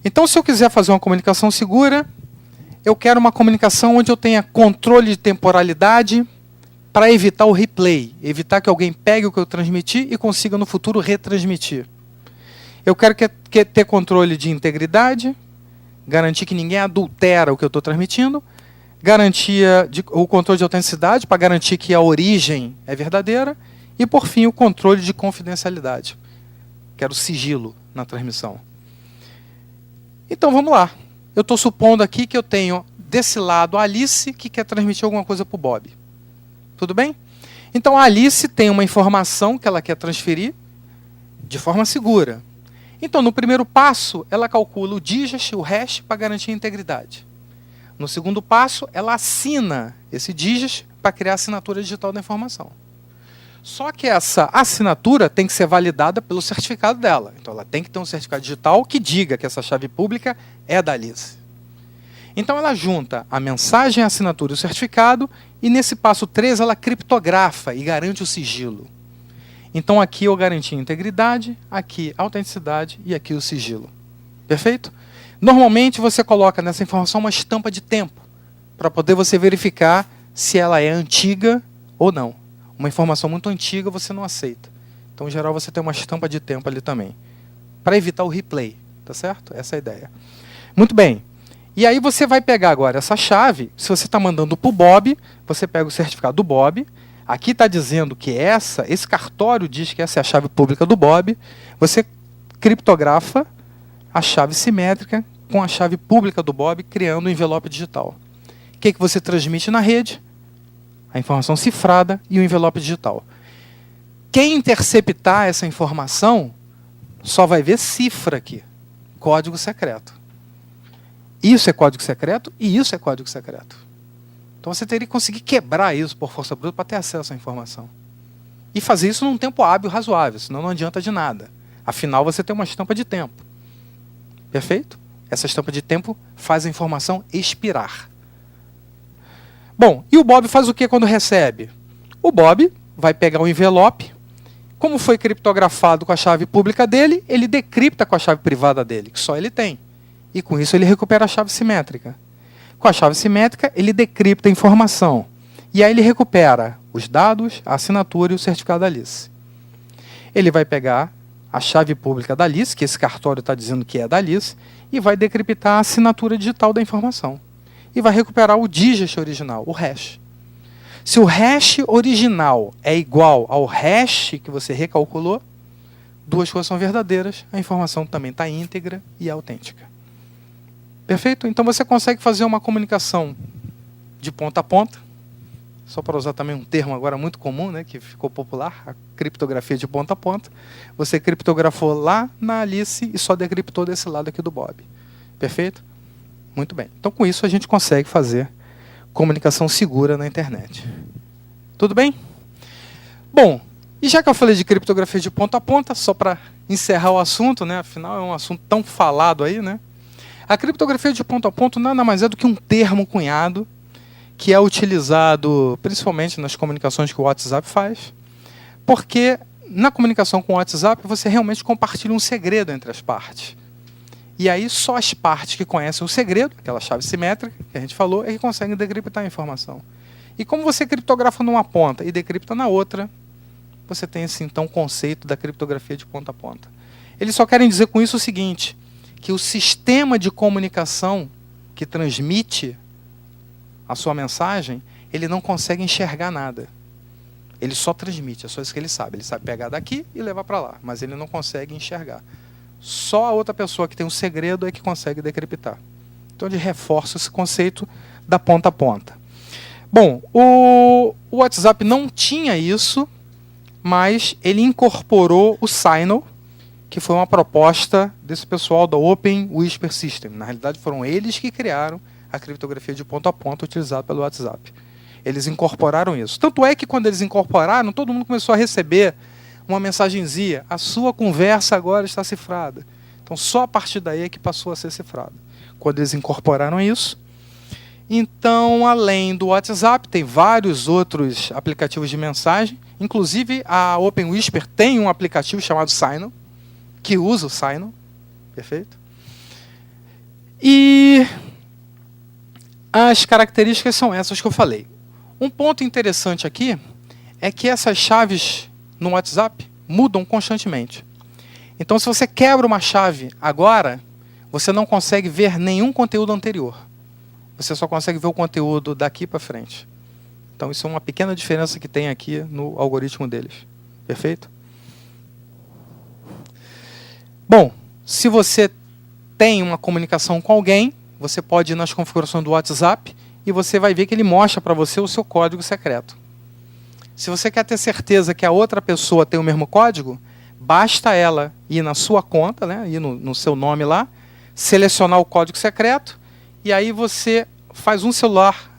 Então, se eu quiser fazer uma comunicação segura, eu quero uma comunicação onde eu tenha controle de temporalidade para evitar o replay, evitar que alguém pegue o que eu transmiti e consiga no futuro retransmitir. Eu quero ter controle de integridade, garantir que ninguém adultera o que eu estou transmitindo, o controle de autenticidade para garantir que a origem é verdadeira e, por fim, o controle de confidencialidade. Quero sigilo na transmissão. Então, vamos lá. Eu estou supondo aqui que eu tenho desse lado a Alice que quer transmitir alguma coisa para o Bob. Tudo bem? Então, a Alice tem uma informação que ela quer transferir de forma segura. Então, no primeiro passo, ela calcula o digest, o hash, para garantir a integridade. No segundo passo, ela assina esse digest para criar a assinatura digital da informação. Só que essa assinatura tem que ser validada pelo certificado dela. Então, ela tem que ter um certificado digital que diga que essa chave pública é da Alice. Então, ela junta a mensagem, a assinatura e o certificado, e nesse passo 3 ela criptografa e garante o sigilo. Então, aqui eu garanti a integridade, aqui a autenticidade e aqui o sigilo. Perfeito? Normalmente, você coloca nessa informação uma estampa de tempo, para poder você verificar se ela é antiga ou não. Uma informação muito antiga você não aceita. Então, em geral, você tem uma estampa de tempo ali também. Para evitar o replay. Tá certo? Essa é a ideia. Muito bem. E aí você vai pegar agora essa chave. Se você está mandando para o Bob, você pega o certificado do Bob. Aqui está dizendo que esse cartório diz que essa é a chave pública do Bob. Você criptografa a chave simétrica com a chave pública do Bob, criando um envelope digital. O que você transmite na rede? A informação cifrada e o envelope digital. Quem interceptar essa informação só vai ver cifra aqui. Código secreto. Isso é código secreto e isso é código secreto. Então você teria que conseguir quebrar isso por força bruta para ter acesso à informação. E fazer isso num tempo hábil razoável, senão não adianta de nada. Afinal, você tem uma estampa de tempo. Perfeito? Essa estampa de tempo faz a informação expirar. Bom, e o Bob faz o que quando recebe? O Bob vai pegar o envelope, Como foi criptografado com a chave pública dele, ele decripta com a chave privada dele, que só ele tem. E com isso ele recupera a chave simétrica. Com a chave simétrica, ele decripta a informação. E aí ele recupera os dados, a assinatura e o certificado da Alice. Ele vai pegar a chave pública da Alice, que esse cartório está dizendo que é da Alice, e vai decriptar a assinatura digital da informação. E vai recuperar o digit original, o hash. Se o hash original é igual ao hash que você recalculou, duas coisas são verdadeiras, a informação também está íntegra e autêntica. Perfeito? Então você consegue fazer uma comunicação de ponta a ponta, só para usar também um termo agora muito comum, né, que ficou popular, a criptografia de ponta a ponta. Você criptografou lá na Alice e só decriptou desse lado aqui do Bob. Perfeito? Muito bem. Então com isso a gente consegue fazer comunicação segura na internet. Tudo bem? Bom, e já que eu falei de criptografia de ponta a ponta, só para encerrar o assunto, né, afinal é um assunto tão falado aí, né? A criptografia de ponto a ponto nada mais é do que um termo cunhado que é utilizado principalmente nas comunicações que o WhatsApp faz, porque na comunicação com o WhatsApp você realmente compartilha um segredo entre as partes. E aí só as partes que conhecem o segredo, aquela chave simétrica que a gente falou, é que conseguem decriptar a informação. E como você criptografa numa ponta e decripta na outra, você tem esse então conceito da criptografia de ponta a ponta. Eles só querem dizer com isso o seguinte, que o sistema de comunicação que transmite a sua mensagem, ele não consegue enxergar nada. Ele só transmite, é só isso que ele sabe. Ele sabe pegar daqui e levar para lá, mas ele não consegue enxergar. Só a outra pessoa que tem um segredo é que consegue decriptar. Então ele reforça esse conceito da ponta a ponta. Bom, o WhatsApp não tinha isso, mas ele incorporou o Signal, que foi uma proposta desse pessoal da Open Whisper System. Na realidade foram eles que criaram a criptografia de ponto a ponto utilizada pelo WhatsApp. Eles incorporaram isso. Tanto é que quando eles incorporaram, todo mundo começou a receber uma mensagenzinha. A sua conversa agora está cifrada. Então só a partir daí é que passou a ser cifrada. Quando eles incorporaram isso. Então, além do WhatsApp, tem vários outros aplicativos de mensagem. Inclusive, a Open Whisper tem um aplicativo chamado Signal, que usa o Signal. Perfeito? E as características são essas que eu falei. Um ponto interessante aqui é que essas chaves no WhatsApp mudam constantemente. Então, se você quebra uma chave agora, você não consegue ver nenhum conteúdo anterior. Você só consegue ver o conteúdo daqui para frente. Então, isso é uma pequena diferença que tem aqui no algoritmo deles. Perfeito? Bom, se você tem uma comunicação com alguém, você pode ir nas configurações do WhatsApp e você vai ver que ele mostra para você o seu código secreto. Se você quer ter certeza que a outra pessoa tem o mesmo código, basta ela ir na sua conta, né, ir no seu nome lá, selecionar o código secreto, e aí você faz um celular,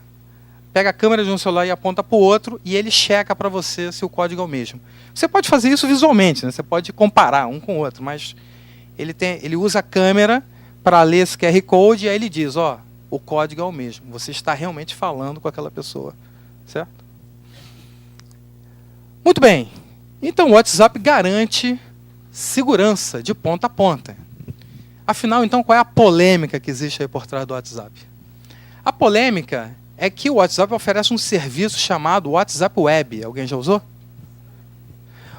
pega a câmera de um celular e aponta para o outro, e ele checa para você se o código é o mesmo. Você pode fazer isso visualmente, né, você pode comparar um com o outro, mas ele usa a câmera para ler esse QR Code, e aí ele diz, ó, o código é o mesmo, você está realmente falando com aquela pessoa, certo? Muito bem, então o WhatsApp garante segurança de ponta a ponta. Afinal, então, qual é a polêmica que existe aí por trás do WhatsApp? A polêmica é que o WhatsApp oferece um serviço chamado WhatsApp Web. Alguém já usou?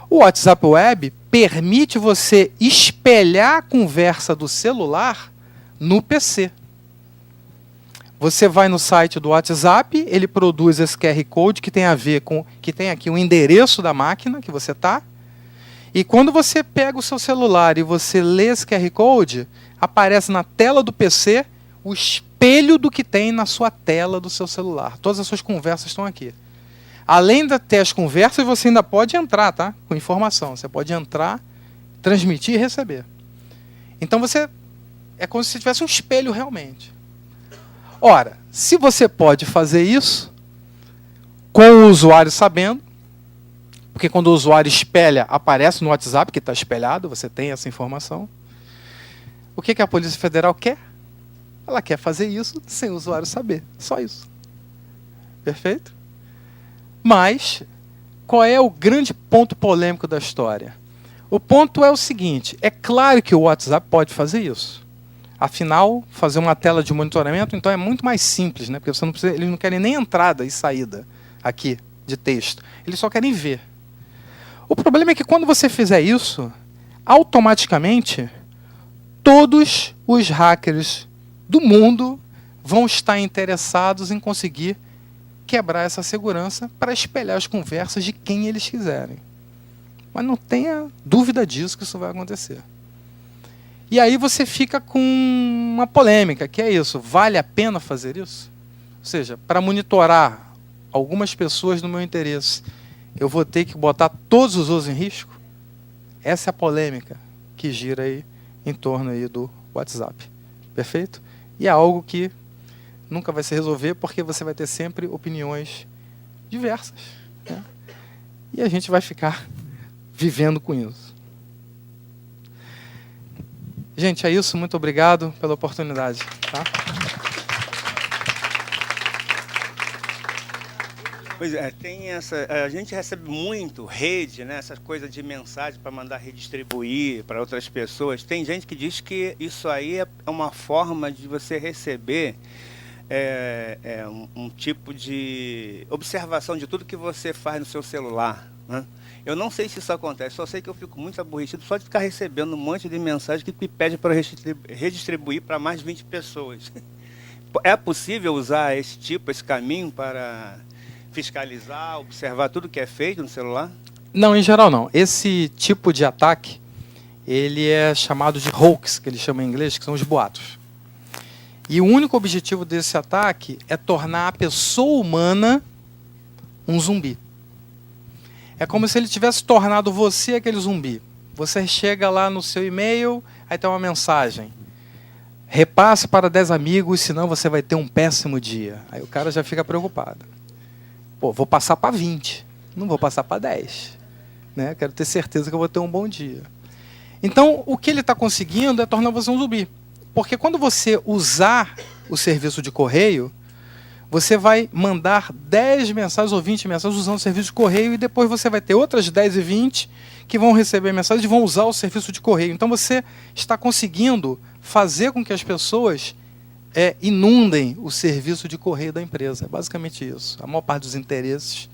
O WhatsApp Web permite você espelhar a conversa do celular no PC. Você vai no site do WhatsApp, ele produz esse QR Code que tem a ver com, que tem aqui o endereço da máquina que você está. E quando você pega o seu celular e você lê esse QR Code, aparece na tela do PC o espelho do que tem na sua tela do seu celular. Todas as suas conversas estão aqui. Além de ter as conversas, você ainda pode entrar, tá? Com informação. Você pode entrar, transmitir e receber. Então é como se tivesse um espelho realmente. Ora, se você pode fazer isso com o usuário sabendo, porque quando o usuário espelha, aparece no WhatsApp que está espelhado, você tem essa informação. O que a Polícia Federal quer? Ela quer fazer isso sem o usuário saber. Só isso. Perfeito? Mas, qual é o grande ponto polêmico da história? O ponto é o seguinte, é claro que o WhatsApp pode fazer isso. Afinal, fazer uma tela de monitoramento, então é muito mais simples, né? Porque você não precisa, eles não querem nem entrada e saída aqui de texto. Eles só querem ver. O problema é que quando você fizer isso, automaticamente, todos os hackers do mundo vão estar interessados em conseguir quebrar essa segurança para espelhar as conversas de quem eles quiserem. Mas não tenha dúvida disso que isso vai acontecer. E aí você fica com uma polêmica, que é isso. Vale a pena fazer isso? Ou seja, para monitorar algumas pessoas no meu interesse, eu vou ter que botar todos os outros em risco? Essa é a polêmica que gira aí em torno aí do WhatsApp. Perfeito? E é algo que nunca vai se resolver, porque você vai ter sempre opiniões diversas, né? E a gente vai ficar vivendo com isso. Gente, é isso. Muito obrigado pela oportunidade. Tá? Pois é, tem essa. A gente recebe muito rede, né? Essas coisas de mensagem para mandar redistribuir para outras pessoas. Tem gente que diz que isso aí é uma forma de você receber um tipo de observação de tudo que você faz no seu celular, né? Eu não sei se isso acontece, só sei que eu fico muito aborrecido só de ficar recebendo um monte de mensagem que me pede para redistribuir para mais de 20 pessoas. É possível usar esse caminho para fiscalizar, observar tudo que é feito no celular? Não, em geral não. Esse tipo de ataque, ele é chamado de hoax, que eles chamam em inglês, que são os boatos. E o único objetivo desse ataque é tornar a pessoa humana um zumbi. É como se ele tivesse tornado você aquele zumbi. Você chega lá no seu e-mail, aí tem uma mensagem. Repasse para 10 amigos, senão você vai ter um péssimo dia. Aí o cara já fica preocupado. Pô, vou passar para 20, não vou passar para 10. Né? Quero ter certeza que eu vou ter um bom dia. Então, o que ele está conseguindo é tornar você um zumbi. Porque quando você usar o serviço de correio, você vai mandar 10 mensagens ou 20 mensagens usando o serviço de correio e depois você vai ter outras 10 e 20 que vão receber mensagens e vão usar o serviço de correio. Então você está conseguindo fazer com que as pessoas inundem o serviço de correio da empresa. É basicamente isso. A maior parte dos interesses,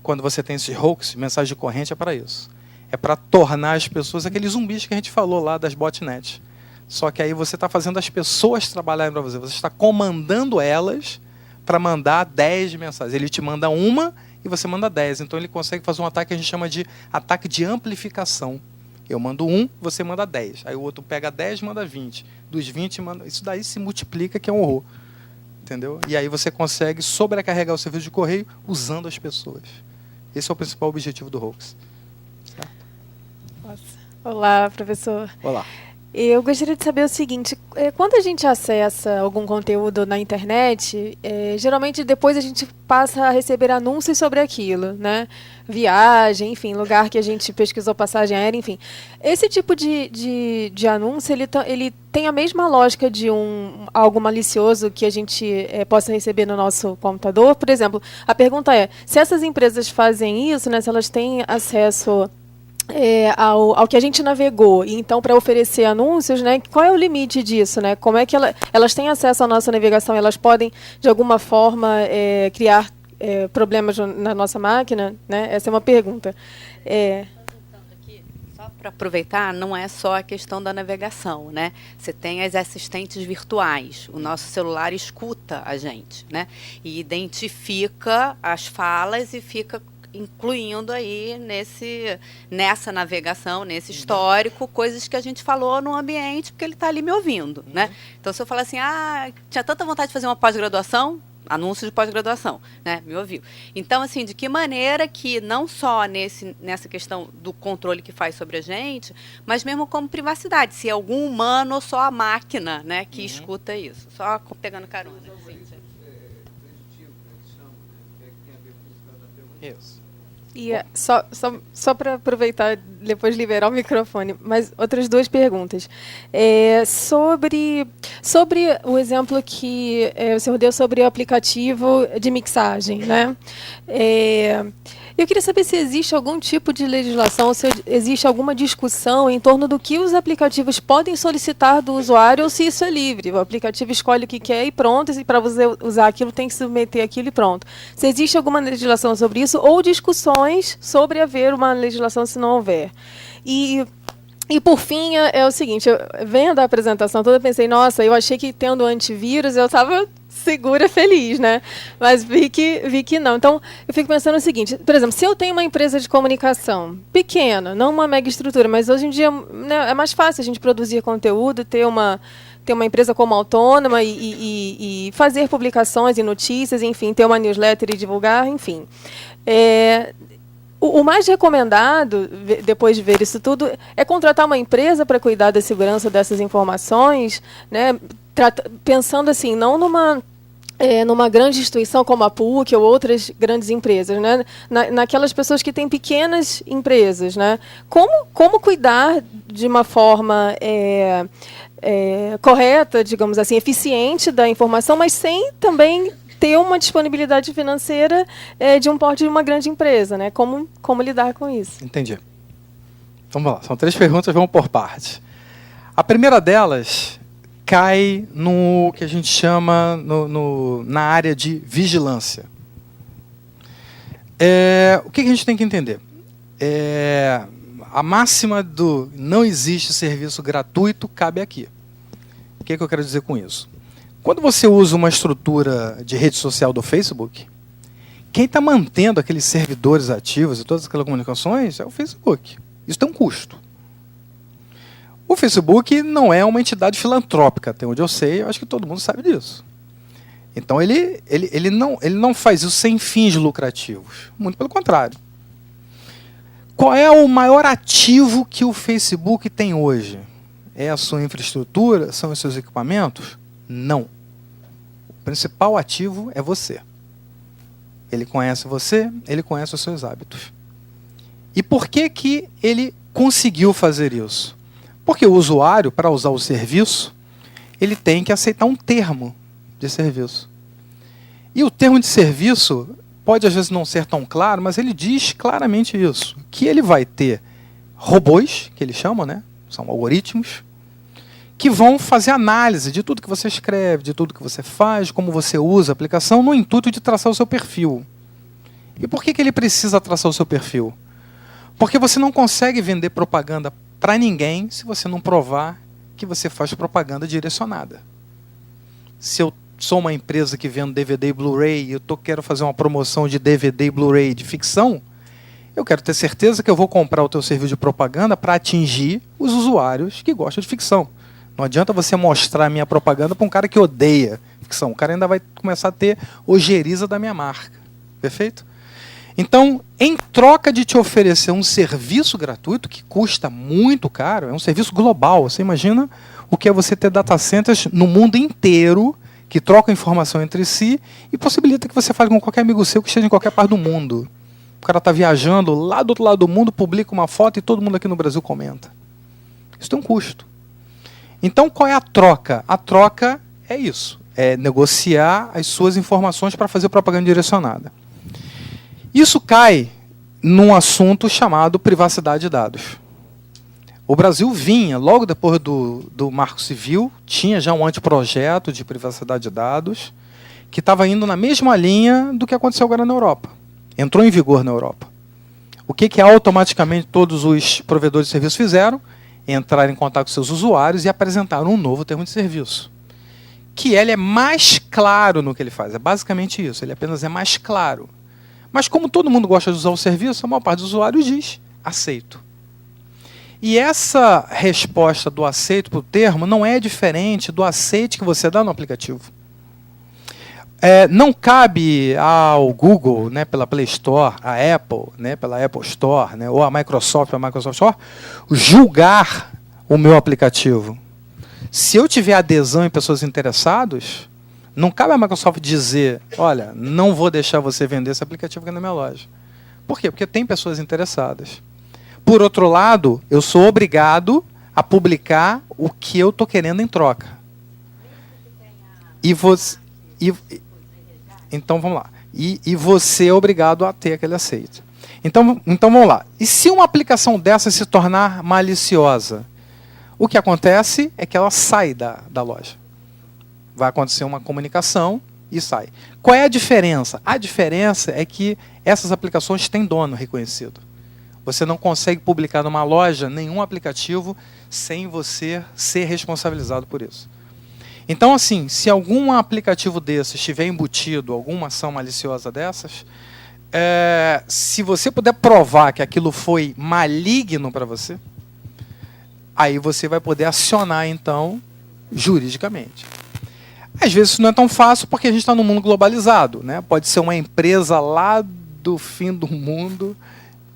quando você tem esses hoax, mensagem de corrente, é para isso. É para tornar as pessoas aqueles zumbis que a gente falou lá das botnets. Só que aí você está fazendo as pessoas trabalharem para você. Você está comandando elas para mandar 10 mensagens. Ele te manda uma e você manda 10. Então ele consegue fazer um ataque que a gente chama de ataque de amplificação. Eu mando 1, você manda 10. Aí o outro pega 10 e manda 20. Dos 20, manda... Isso daí se multiplica, que é um horror. Entendeu? E aí você consegue sobrecarregar o serviço de correio usando as pessoas. Esse é o principal objetivo do hoax. Certo? Nossa. Olá, professor. Olá. Eu gostaria de saber o seguinte, quando a gente acessa algum conteúdo na internet, geralmente depois a gente passa a receber anúncios sobre aquilo, né? Viagem, enfim, lugar que a gente pesquisou passagem aérea, enfim. Esse tipo de anúncio, ele tem a mesma lógica de algo malicioso que a gente possa receber no nosso computador? Por exemplo, a pergunta é, se essas empresas fazem isso, né, se elas têm acesso ao que a gente navegou, e então para oferecer anúncios, né, qual é o limite disso, né? Como é que elas têm acesso à nossa navegação? Elas podem de alguma forma criar problemas na nossa máquina, né? Essa é uma pergunta. Só para aproveitar, não é só a questão da navegação, né? Você tem as assistentes virtuais. O nosso celular escuta a gente, né? E identifica as falas e fica incluindo aí nessa navegação, nesse histórico, coisas que a gente falou no ambiente, porque ele está ali me ouvindo, né? Então, se eu falar assim, tinha tanta vontade de fazer uma pós-graduação, anúncio de pós-graduação, né? Me ouviu. Então, assim, de que maneira que não só nessa questão do controle que faz sobre a gente, mas mesmo como privacidade, se é algum humano ou só a máquina, né, que escuta isso. Só pegando carona. Isso. E só para aproveitar, depois liberar o microfone, mas outras duas perguntas. Sobre o exemplo que o senhor deu sobre o aplicativo de mixagem, né? Eu queria saber se existe algum tipo de legislação, se existe alguma discussão em torno do que os aplicativos podem solicitar do usuário ou se isso é livre. O aplicativo escolhe o que quer e pronto, e para você usar aquilo tem que submeter aquilo e pronto. Se existe alguma legislação sobre isso ou discussões sobre haver uma legislação se não houver. E por fim, é o seguinte, vendo a apresentação toda, eu pensei, nossa, eu achei que tendo antivírus eu estava segura, feliz, né? Mas vi que não. Então, eu fico pensando o seguinte, por exemplo, se eu tenho uma empresa de comunicação pequena, não uma mega estrutura, mas hoje em dia, né, é mais fácil a gente produzir conteúdo, ter uma empresa como autônoma e fazer publicações e notícias, enfim, ter uma newsletter e divulgar, enfim. O mais recomendado, depois de ver isso tudo, é contratar uma empresa para cuidar da segurança dessas informações, né? Pensando assim, não numa grande instituição como a PUC ou outras grandes empresas, né? Naquelas pessoas que têm pequenas empresas, né? Como cuidar de uma forma correta, digamos assim, eficiente da informação, mas sem também ter uma disponibilidade financeira de um porte de uma grande empresa, né? Como lidar com isso? Entendi. Vamos lá, são 3 perguntas, vamos por partes. A primeira delas cai no que a gente chama na área de vigilância. O que a gente tem que entender? A máxima do não existe serviço gratuito cabe aqui. O que eu quero dizer com isso? Quando você usa uma estrutura de rede social do Facebook, quem está mantendo aqueles servidores ativos e todas aquelas comunicações é o Facebook. Isso tem um custo. O Facebook não é uma entidade filantrópica, até onde eu sei, eu acho que todo mundo sabe disso. Então ele não faz isso sem fins lucrativos. Muito pelo contrário. Qual é o maior ativo que o Facebook tem hoje? É a sua infraestrutura? São os seus equipamentos? Não. O principal ativo é você. Ele conhece você, ele conhece os seus hábitos. E por que ele conseguiu fazer isso? Porque o usuário, para usar o serviço, ele tem que aceitar um termo de serviço. E o termo de serviço pode às vezes não ser tão claro, mas ele diz claramente isso. Que ele vai ter robôs, que ele chama, né? São algoritmos, que vão fazer análise de tudo que você escreve, de tudo que você faz, como você usa a aplicação, no intuito de traçar o seu perfil. E por que ele precisa traçar o seu perfil? Porque você não consegue vender propaganda para ninguém se você não provar que você faz propaganda direcionada. Se eu sou uma empresa que vende DVD e Blu-ray e eu quero fazer uma promoção de DVD e Blu-ray de ficção, eu quero ter certeza que eu vou comprar o teu serviço de propaganda para atingir os usuários que gostam de ficção. Não adianta você mostrar a minha propaganda para um cara que odeia ficção. O cara ainda vai começar a ter ojeriza da minha marca. Perfeito? Então, em troca de te oferecer um serviço gratuito, que custa muito caro, é um serviço global. Você imagina o que é você ter data centers no mundo inteiro, que trocam informação entre si e possibilita que você fale com qualquer amigo seu que esteja em qualquer parte do mundo. O cara está viajando lá do outro lado do mundo, publica uma foto e todo mundo aqui no Brasil comenta. Isso tem um custo. Então, qual é a troca? A troca é isso. É negociar as suas informações para fazer propaganda direcionada. Isso cai num assunto chamado privacidade de dados. O Brasil vinha, logo depois do Marco Civil, tinha já um anteprojeto de privacidade de dados que estava indo na mesma linha do que aconteceu agora na Europa. Entrou em vigor na Europa. O que automaticamente todos os provedores de serviço fizeram? Entrar em contato com seus usuários e apresentar um novo termo de serviço. Que ele é mais claro no que ele faz. É basicamente isso. Ele apenas é mais claro. Mas como todo mundo gosta de usar o serviço, a maior parte dos usuários diz aceito. E essa resposta do aceito para o termo não é diferente do aceite que você dá no aplicativo. Não cabe ao Google, né, pela Play Store, a Apple, né, pela Apple Store, né, ou a Microsoft pela Microsoft Store, julgar o meu aplicativo. Se eu tiver adesão em pessoas interessadas, não cabe à Microsoft dizer, olha, não vou deixar você vender esse aplicativo aqui na minha loja. Por quê? Porque tem pessoas interessadas. Por outro lado, eu sou obrigado a publicar o que eu estou querendo em troca. Então, vamos lá. E você é obrigado a ter aquele aceito. Então vamos lá. E se uma aplicação dessa se tornar maliciosa? O que acontece é que ela sai da loja. Vai acontecer uma comunicação e sai. Qual é a diferença? A diferença é que essas aplicações têm dono reconhecido. Você não consegue publicar numa loja nenhum aplicativo sem você ser responsabilizado por isso. Então, assim, se algum aplicativo desses tiver embutido alguma ação maliciosa dessas, se você puder provar que aquilo foi maligno para você, aí você vai poder acionar, então, juridicamente. Às vezes isso não é tão fácil porque a gente está num mundo globalizado, né? Pode ser uma empresa lá do fim do mundo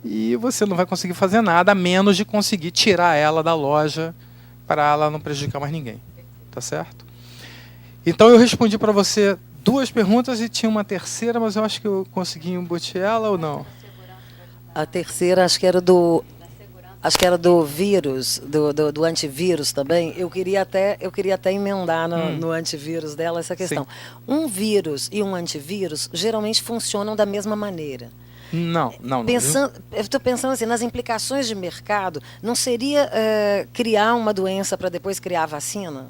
e você não vai conseguir fazer nada, a menos de conseguir tirar ela da loja para ela não prejudicar mais ninguém. Tá certo? Então eu respondi para você 2 perguntas e tinha uma terceira, mas eu acho que eu consegui embutir ela ou não? A terceira, acho que era do vírus, do antivírus também. Eu queria até emendar no antivírus dela essa questão. Sim. Um vírus e um antivírus geralmente funcionam da mesma maneira. Não. Eu estou pensando assim, nas implicações de mercado, não seria criar uma doença para depois criar a vacina?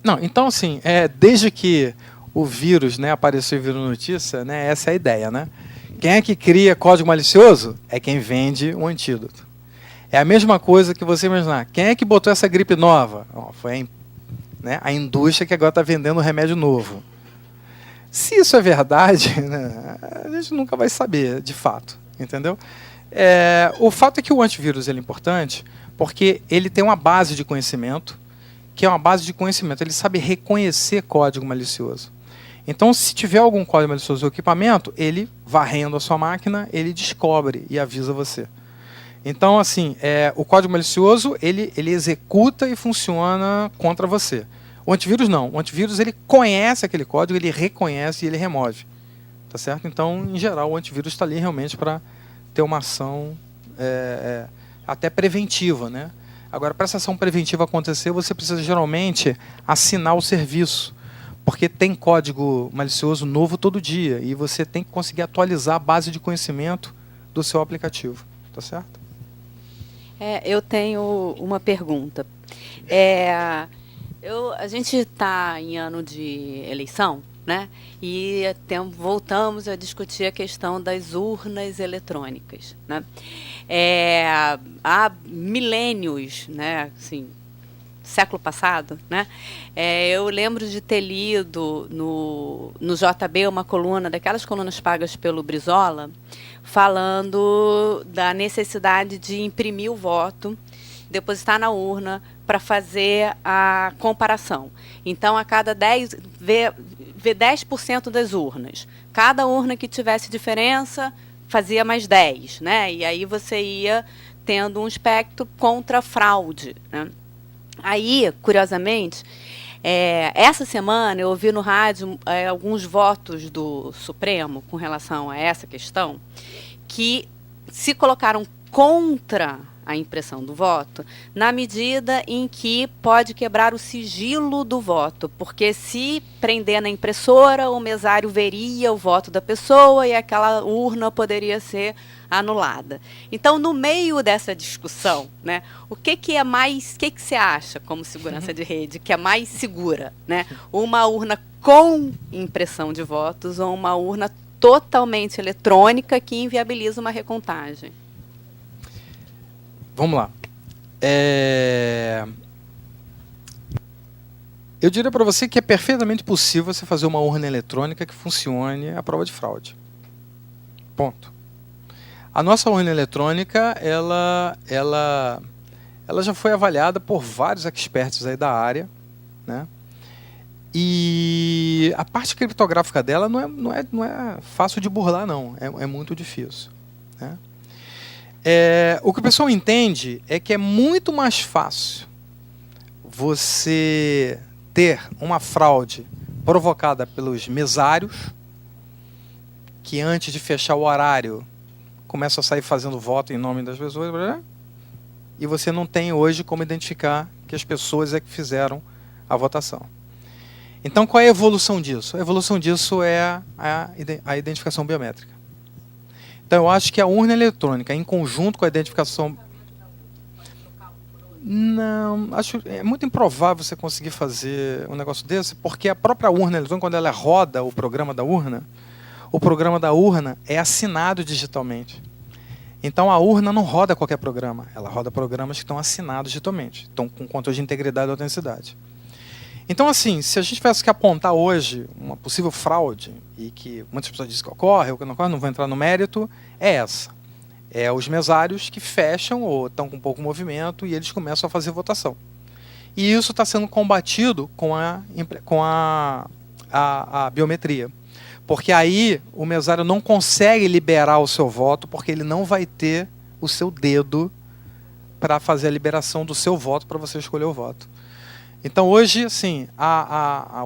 Não, então assim, desde que o vírus, né, apareceu e virou notícia, né, essa é a ideia, né? Quem é que cria código malicioso? É quem vende um antídoto. É a mesma coisa que você imaginar. Quem é que botou essa gripe nova? Foi a indústria que agora está vendendo um remédio novo. Se isso é verdade, né, a gente nunca vai saber, de fato. Entendeu? O fato é que o antivírus ele é importante porque ele tem uma base de conhecimento, que é uma base de conhecimento. Ele sabe reconhecer código malicioso. Então, se tiver algum código malicioso no equipamento, ele, varrendo a sua máquina, ele descobre e avisa você. Então, assim, o código malicioso, ele executa e funciona contra você. O antivírus não. O antivírus, ele conhece aquele código, ele reconhece e ele remove. Tá certo? Então, em geral, o antivírus está ali realmente para ter uma ação até preventiva, né? Agora, para essa ação preventiva acontecer, você precisa geralmente assinar o serviço, porque tem código malicioso novo todo dia e você tem que conseguir atualizar a base de conhecimento do seu aplicativo. Tá certo? Eu tenho uma pergunta. A gente está em ano de eleição, né? E voltamos a discutir a questão das urnas eletrônicas, né? Há milênios, né? Assim, século passado, né? Eu lembro de ter lido no JB uma coluna, daquelas colunas pagas pelo Brizola, falando da necessidade de imprimir o voto, depositar na urna para fazer a comparação. Então, a cada 10% das urnas. Cada urna que tivesse diferença fazia mais 10, né? E aí você ia tendo um espectro contra fraude, né? Aí, curiosamente, essa semana eu ouvi no rádio alguns votos do Supremo com relação a essa questão, que se colocaram contra a impressão do voto, na medida em que pode quebrar o sigilo do voto, porque se prender na impressora, o mesário veria o voto da pessoa e aquela urna poderia ser anulada. Então, no meio dessa discussão, né, o que você acha, como segurança de rede, que é mais segura, né? Uma urna com impressão de votos ou uma urna totalmente eletrônica que inviabiliza uma recontagem? Vamos lá. Eu diria para você que é perfeitamente possível você fazer uma urna eletrônica que funcione a prova de fraude. Ponto. A nossa urna eletrônica, ela já foi avaliada por vários experts aí da área, né? E a parte criptográfica dela não é fácil de burlar, não. É muito difícil, né? O que o pessoal entende é que é muito mais fácil você ter uma fraude provocada pelos mesários, que antes de fechar o horário começam a sair fazendo voto em nome das pessoas, e você não tem hoje como identificar que as pessoas é que fizeram a votação. Então, qual é a evolução disso? A evolução disso é a identificação biométrica. Então, eu acho que a urna eletrônica, em conjunto com a identificação... Não, acho é muito improvável você conseguir fazer um negócio desse, porque a própria urna eletrônica, quando ela roda o programa da urna é assinado digitalmente. Então, a urna não roda qualquer programa, ela roda programas que estão assinados digitalmente, estão com controle de integridade e autenticidade. Então, assim, se a gente tivesse que apontar hoje uma possível fraude, e que muitas pessoas dizem que ocorre ou que não ocorre, não vou entrar no mérito, é essa. É os mesários que fecham ou estão com pouco movimento e eles começam a fazer votação. E isso está sendo combatido com a biometria. Porque aí o mesário não consegue liberar o seu voto porque ele não vai ter o seu dedo para fazer a liberação do seu voto para você escolher o voto. Então hoje, assim,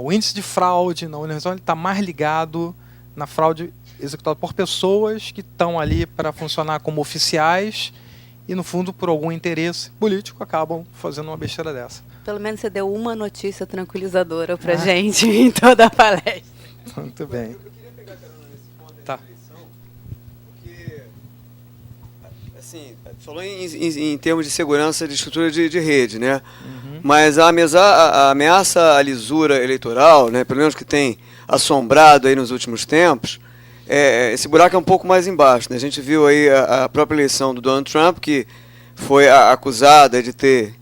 o índice de fraude na urna eletrônica está mais ligado na fraude executada por pessoas que estão ali para funcionar como oficiais e, no fundo, por algum interesse político, acabam fazendo uma besteira dessa. Pelo menos você deu uma notícia tranquilizadora para gente em toda a palestra. Muito bem. Eu queria pegar carona nesse ponto da Tá. eleição, porque, assim, falou em termos de segurança de estrutura de rede, né? Mas a ameaça à lisura eleitoral, né, pelo menos que tem assombrado aí nos últimos tempos, esse buraco é um pouco mais embaixo, né? A gente viu aí a própria eleição do Donald Trump, que foi acusada de ter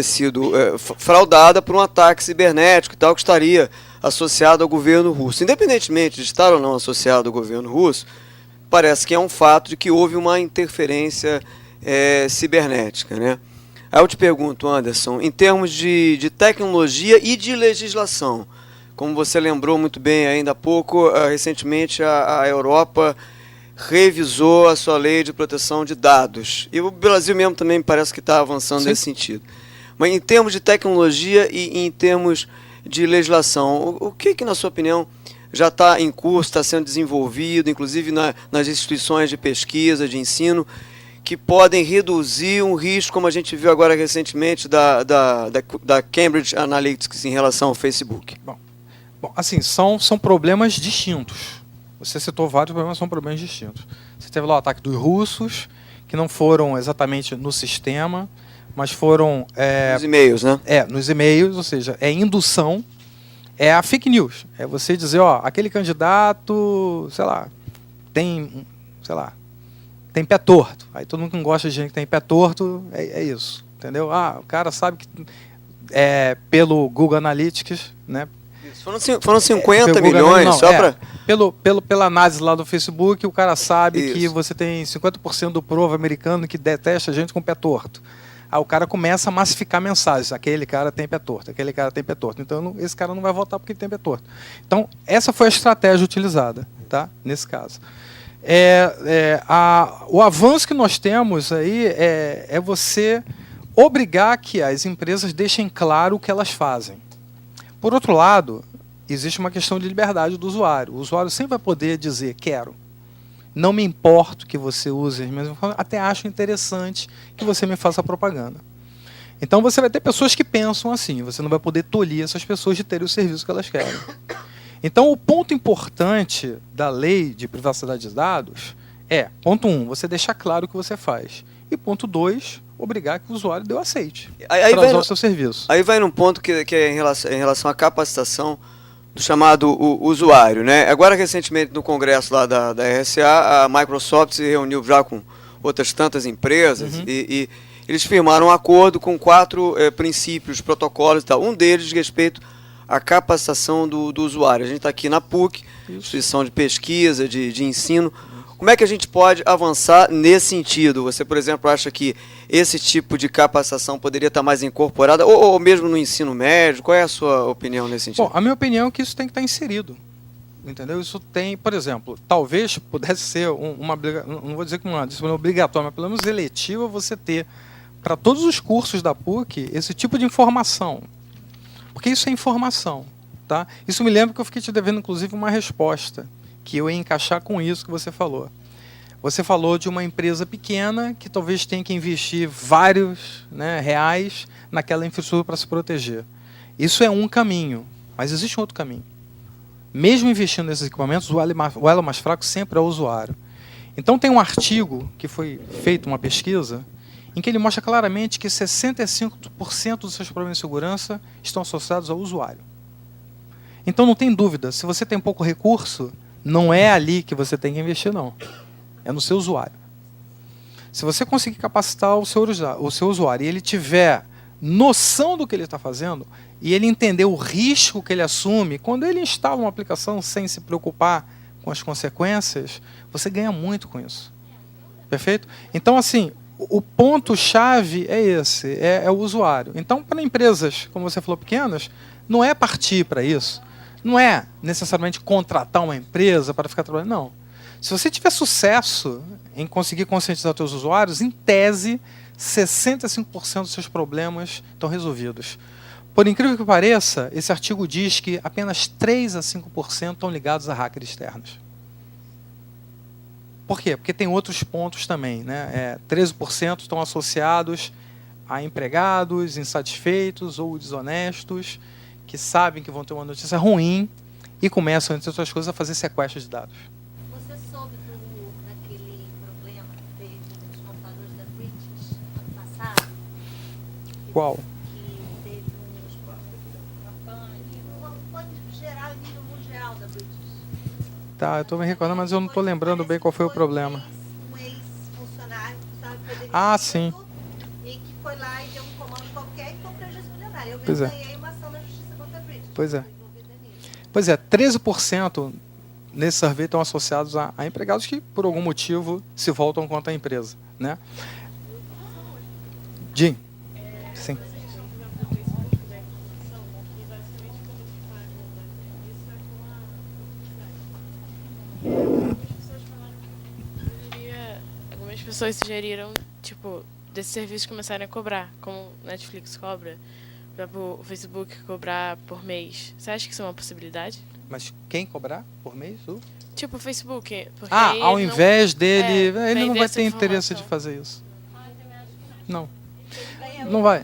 sido fraudada por um ataque cibernético e tal, que estaria associado ao governo russo. Independentemente de estar ou não associado ao governo russo, parece que é um fato de que houve uma interferência cibernética, né? Aí eu te pergunto, Anderson, em termos de tecnologia e de legislação, como você lembrou muito bem ainda há pouco, recentemente a Europa revisou a sua lei de proteção de dados. E o Brasil mesmo também parece que está avançando nesse sentido. Mas em termos de tecnologia e em termos de legislação, o que na sua opinião, já está em curso, está sendo desenvolvido, inclusive nas instituições de pesquisa, de ensino, que podem reduzir um risco, como a gente viu agora recentemente, da Cambridge Analytics em relação ao Facebook? Bom, assim, são problemas distintos. Você citou vários problemas, são problemas distintos. Você teve lá o ataque dos russos, que não foram exatamente no sistema, mas foram... Nos e-mails, né? Nos e-mails, ou seja, é indução, é a fake news. É você dizer, ó, aquele candidato, sei lá, tem pé torto. Aí todo mundo que não gosta de gente que tem pé torto, é isso, entendeu? O cara sabe que pelo Google Analytics, né? Foram 50 milhões, não, só para... Pela análise lá do Facebook, o cara sabe Isso. que você tem 50% do povo americano que detesta gente com pé torto. Aí o cara começa a massificar mensagens. Aquele cara tem pé torto, aquele cara tem pé torto. Então esse cara não vai votar porque ele tem pé torto. Então essa foi a estratégia utilizada, tá? Nesse caso. O avanço que nós temos aí é você obrigar que as empresas deixem claro o que elas fazem. Por outro lado, existe uma questão de liberdade do usuário. O usuário sempre vai poder dizer, quero. Não me importo que você use as minhas informações, até acho interessante que você me faça propaganda. Então você vai ter pessoas que pensam assim, você não vai poder tolir essas pessoas de terem o serviço que elas querem. Então o ponto importante da lei de privacidade de dados é, ponto 1, você deixar claro o que você faz. E ponto 2, obrigar que o usuário dê o aceite para usar o seu serviço. Aí vai num ponto que é em relação à capacitação do chamado usuário, né? Agora, recentemente, no congresso lá da RSA, a Microsoft se reuniu já com outras tantas empresas e eles firmaram um acordo com 4 princípios, protocolos e tal. Um deles diz respeito à capacitação do usuário. A gente está aqui na PUC, instituição de pesquisa, de ensino. Como é que a gente pode avançar nesse sentido? Você, por exemplo, acha que esse tipo de capacitação poderia estar mais incorporada, ou mesmo no ensino médio? Qual é a sua opinião nesse sentido? Bom, a minha opinião é que isso tem que estar inserido. Entendeu? Isso tem, por exemplo, talvez pudesse ser não vou dizer que uma disciplina obrigatória, mas pelo menos eletiva você ter, para todos os cursos da PUC, esse tipo de informação. Porque isso é informação. Tá? Isso me lembra que eu fiquei te devendo, inclusive, uma resposta, que eu ia encaixar com isso que você falou. Você falou de uma empresa pequena que talvez tenha que investir vários reais naquela infraestrutura para se proteger. Isso é um caminho, mas existe um outro caminho. Mesmo investindo nesses equipamentos, o elo mais fraco sempre é o usuário. Então tem um artigo que foi feito, uma pesquisa, em que ele mostra claramente que 65% dos seus problemas de segurança estão associados ao usuário. Então não tem dúvida, se você tem pouco recurso, não é ali que você tem que investir, não. É no seu usuário. Se você conseguir capacitar o seu usuário e ele tiver noção do que ele está fazendo, e ele entender o risco que ele assume, quando ele instala uma aplicação sem se preocupar com as consequências, você ganha muito com isso. Perfeito? Então, assim, o ponto-chave é esse, é o usuário. Então, para empresas, como você falou, pequenas, não é partir para isso. Não é necessariamente contratar uma empresa para ficar trabalhando, não. Se você tiver sucesso em conseguir conscientizar os seus usuários, em tese, 65% dos seus problemas estão resolvidos. Por incrível que pareça, esse artigo diz que apenas 3 a 5% estão ligados a hackers externos. Por quê? Porque tem outros pontos também, né? 13% estão associados a empregados insatisfeitos ou desonestos, que sabem que vão ter uma notícia ruim e começam, entre outras coisas, a fazer sequestro de dados. Você soube daquele problema que teve nos computadores da British ano passado? Qual? Que teve uma pânico geral em nível mundial da British. Tá, eu estou me recordando, mas eu não estou lembrando bem qual foi o problema. Um ex-funcionário que estava demitido. Ah, sim. E que foi lá e deu um comando qualquer e foi um prejuízo milionário. Eu Pois é. ganhei uma ação na justiça contra a British. Pois é. Fui envolvida nisso. Pois é, 13% nesse survey estão associados a empregados que, por algum motivo, se voltam contra a empresa, né? Jim? Sim. Algumas pessoas sugeriram, tipo, desses serviços começarem a cobrar, como Netflix cobra, o Facebook cobrar por mês. Você acha que isso é uma possibilidade? Mas quem cobrar por mês? Tipo o Facebook. Porque Ah, aí ao ele não- invés dele, ele vender não vai essa ter interesse de informação. fazer isso. Não. Não vai.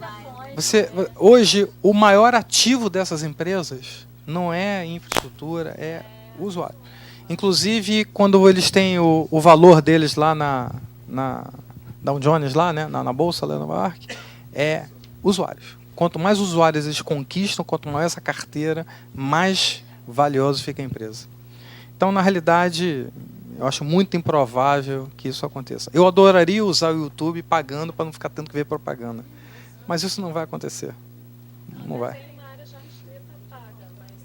Hoje, o maior ativo dessas empresas não é a infraestrutura, é o usuário. Inclusive, quando eles têm o valor deles lá na Dow Jones, lá, né, na bolsa lá em Nova York, é usuários. Quanto mais usuários eles conquistam, quanto maior essa carteira, mais valioso fica a empresa. Então, na realidade, eu acho muito improvável que isso aconteça. Eu adoraria usar o YouTube pagando para não ficar tendo que ver propaganda. Mas isso não vai acontecer. Não vai.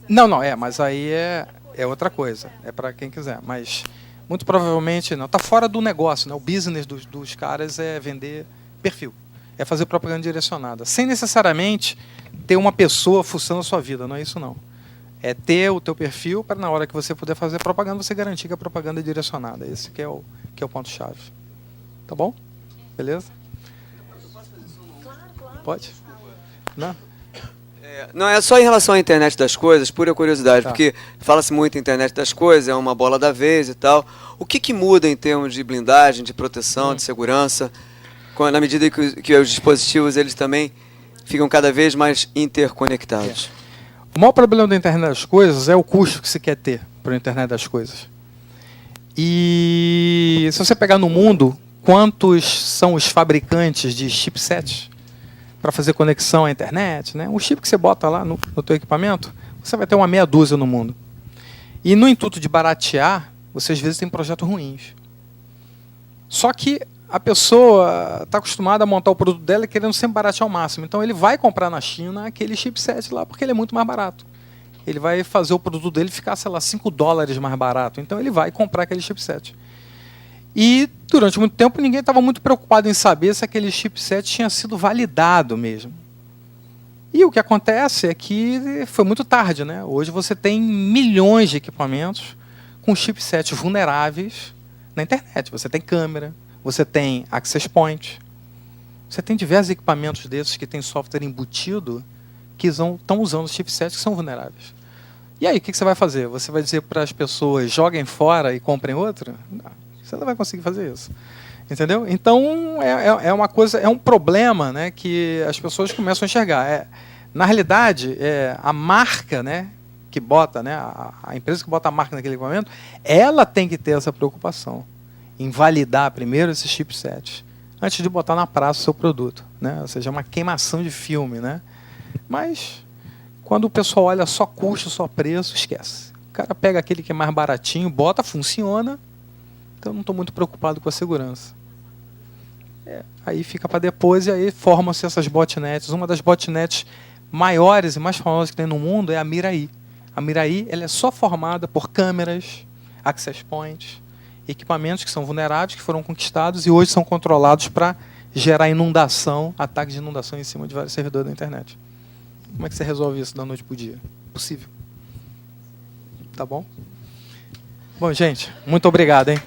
Não, mas aí é outra coisa. É para quem quiser. Mas muito provavelmente não. Está fora do negócio, né? O business dos caras é vender perfil. É fazer propaganda direcionada. Sem necessariamente ter uma pessoa fuçando a sua vida. Não é isso, não. É ter o teu perfil para, na hora que você puder fazer propaganda, você garantir que a propaganda é direcionada. Esse que é o ponto-chave. Tá bom? Beleza? Pode? Não? Não, é só em relação à internet das coisas, pura curiosidade, Tá. porque fala-se muito em internet das coisas, é uma bola da vez e tal. O que muda em termos de blindagem, de proteção, de segurança, na medida que os dispositivos eles também ficam cada vez mais interconectados? O maior problema da internet das coisas é o custo que se quer ter para a internet das coisas. E se você pegar no mundo, quantos são os fabricantes de chipsets para fazer conexão à internet, né? Um chip que você bota lá no teu equipamento, você vai ter uma meia dúzia no mundo. E no intuito de baratear, você às vezes tem projetos ruins. Só que a pessoa está acostumada a montar o produto dela querendo sempre baratear ao máximo. Então ele vai comprar na China aquele chipset lá porque ele é muito mais barato. Ele vai fazer o produto dele ficar, sei lá, $5 mais barato. Então ele vai comprar aquele chipset. E durante muito tempo ninguém estava muito preocupado em saber se aquele chipset tinha sido validado mesmo. E o que acontece é que foi muito tarde, né? Hoje você tem milhões de equipamentos com chipsets vulneráveis na internet. Você tem câmera, você tem access point, você tem diversos equipamentos desses que têm software embutido que estão usando chipsets que são vulneráveis. E aí, o que você vai fazer? Você vai dizer para as pessoas, joguem fora e comprem outro? Não, você não vai conseguir fazer isso. Entendeu? Então, é uma coisa, é um problema, né, que as pessoas começam a enxergar. Na realidade, a marca, né, que bota, né, a empresa que bota a marca naquele equipamento, ela tem que ter essa preocupação em validar primeiro esses chipsets antes de botar na praça o seu produto, né? Ou seja, uma queimação de filme, né? Mas quando o pessoal olha só custo, só preço, esquece. O cara pega aquele que é mais baratinho, bota, funciona. Então eu não estou muito preocupado com a segurança. Aí fica para depois e aí formam-se essas botnets. Uma das botnets maiores e mais famosas que tem no mundo é a Mirai. A Mirai ela é só formada por câmeras, access points, equipamentos que são vulneráveis, que foram conquistados e hoje são controlados para gerar inundação, ataques de inundação em cima de vários servidores da internet. Como é que você resolve isso da noite para o dia? Possível. Tá bom? Bom, gente, muito obrigado, hein?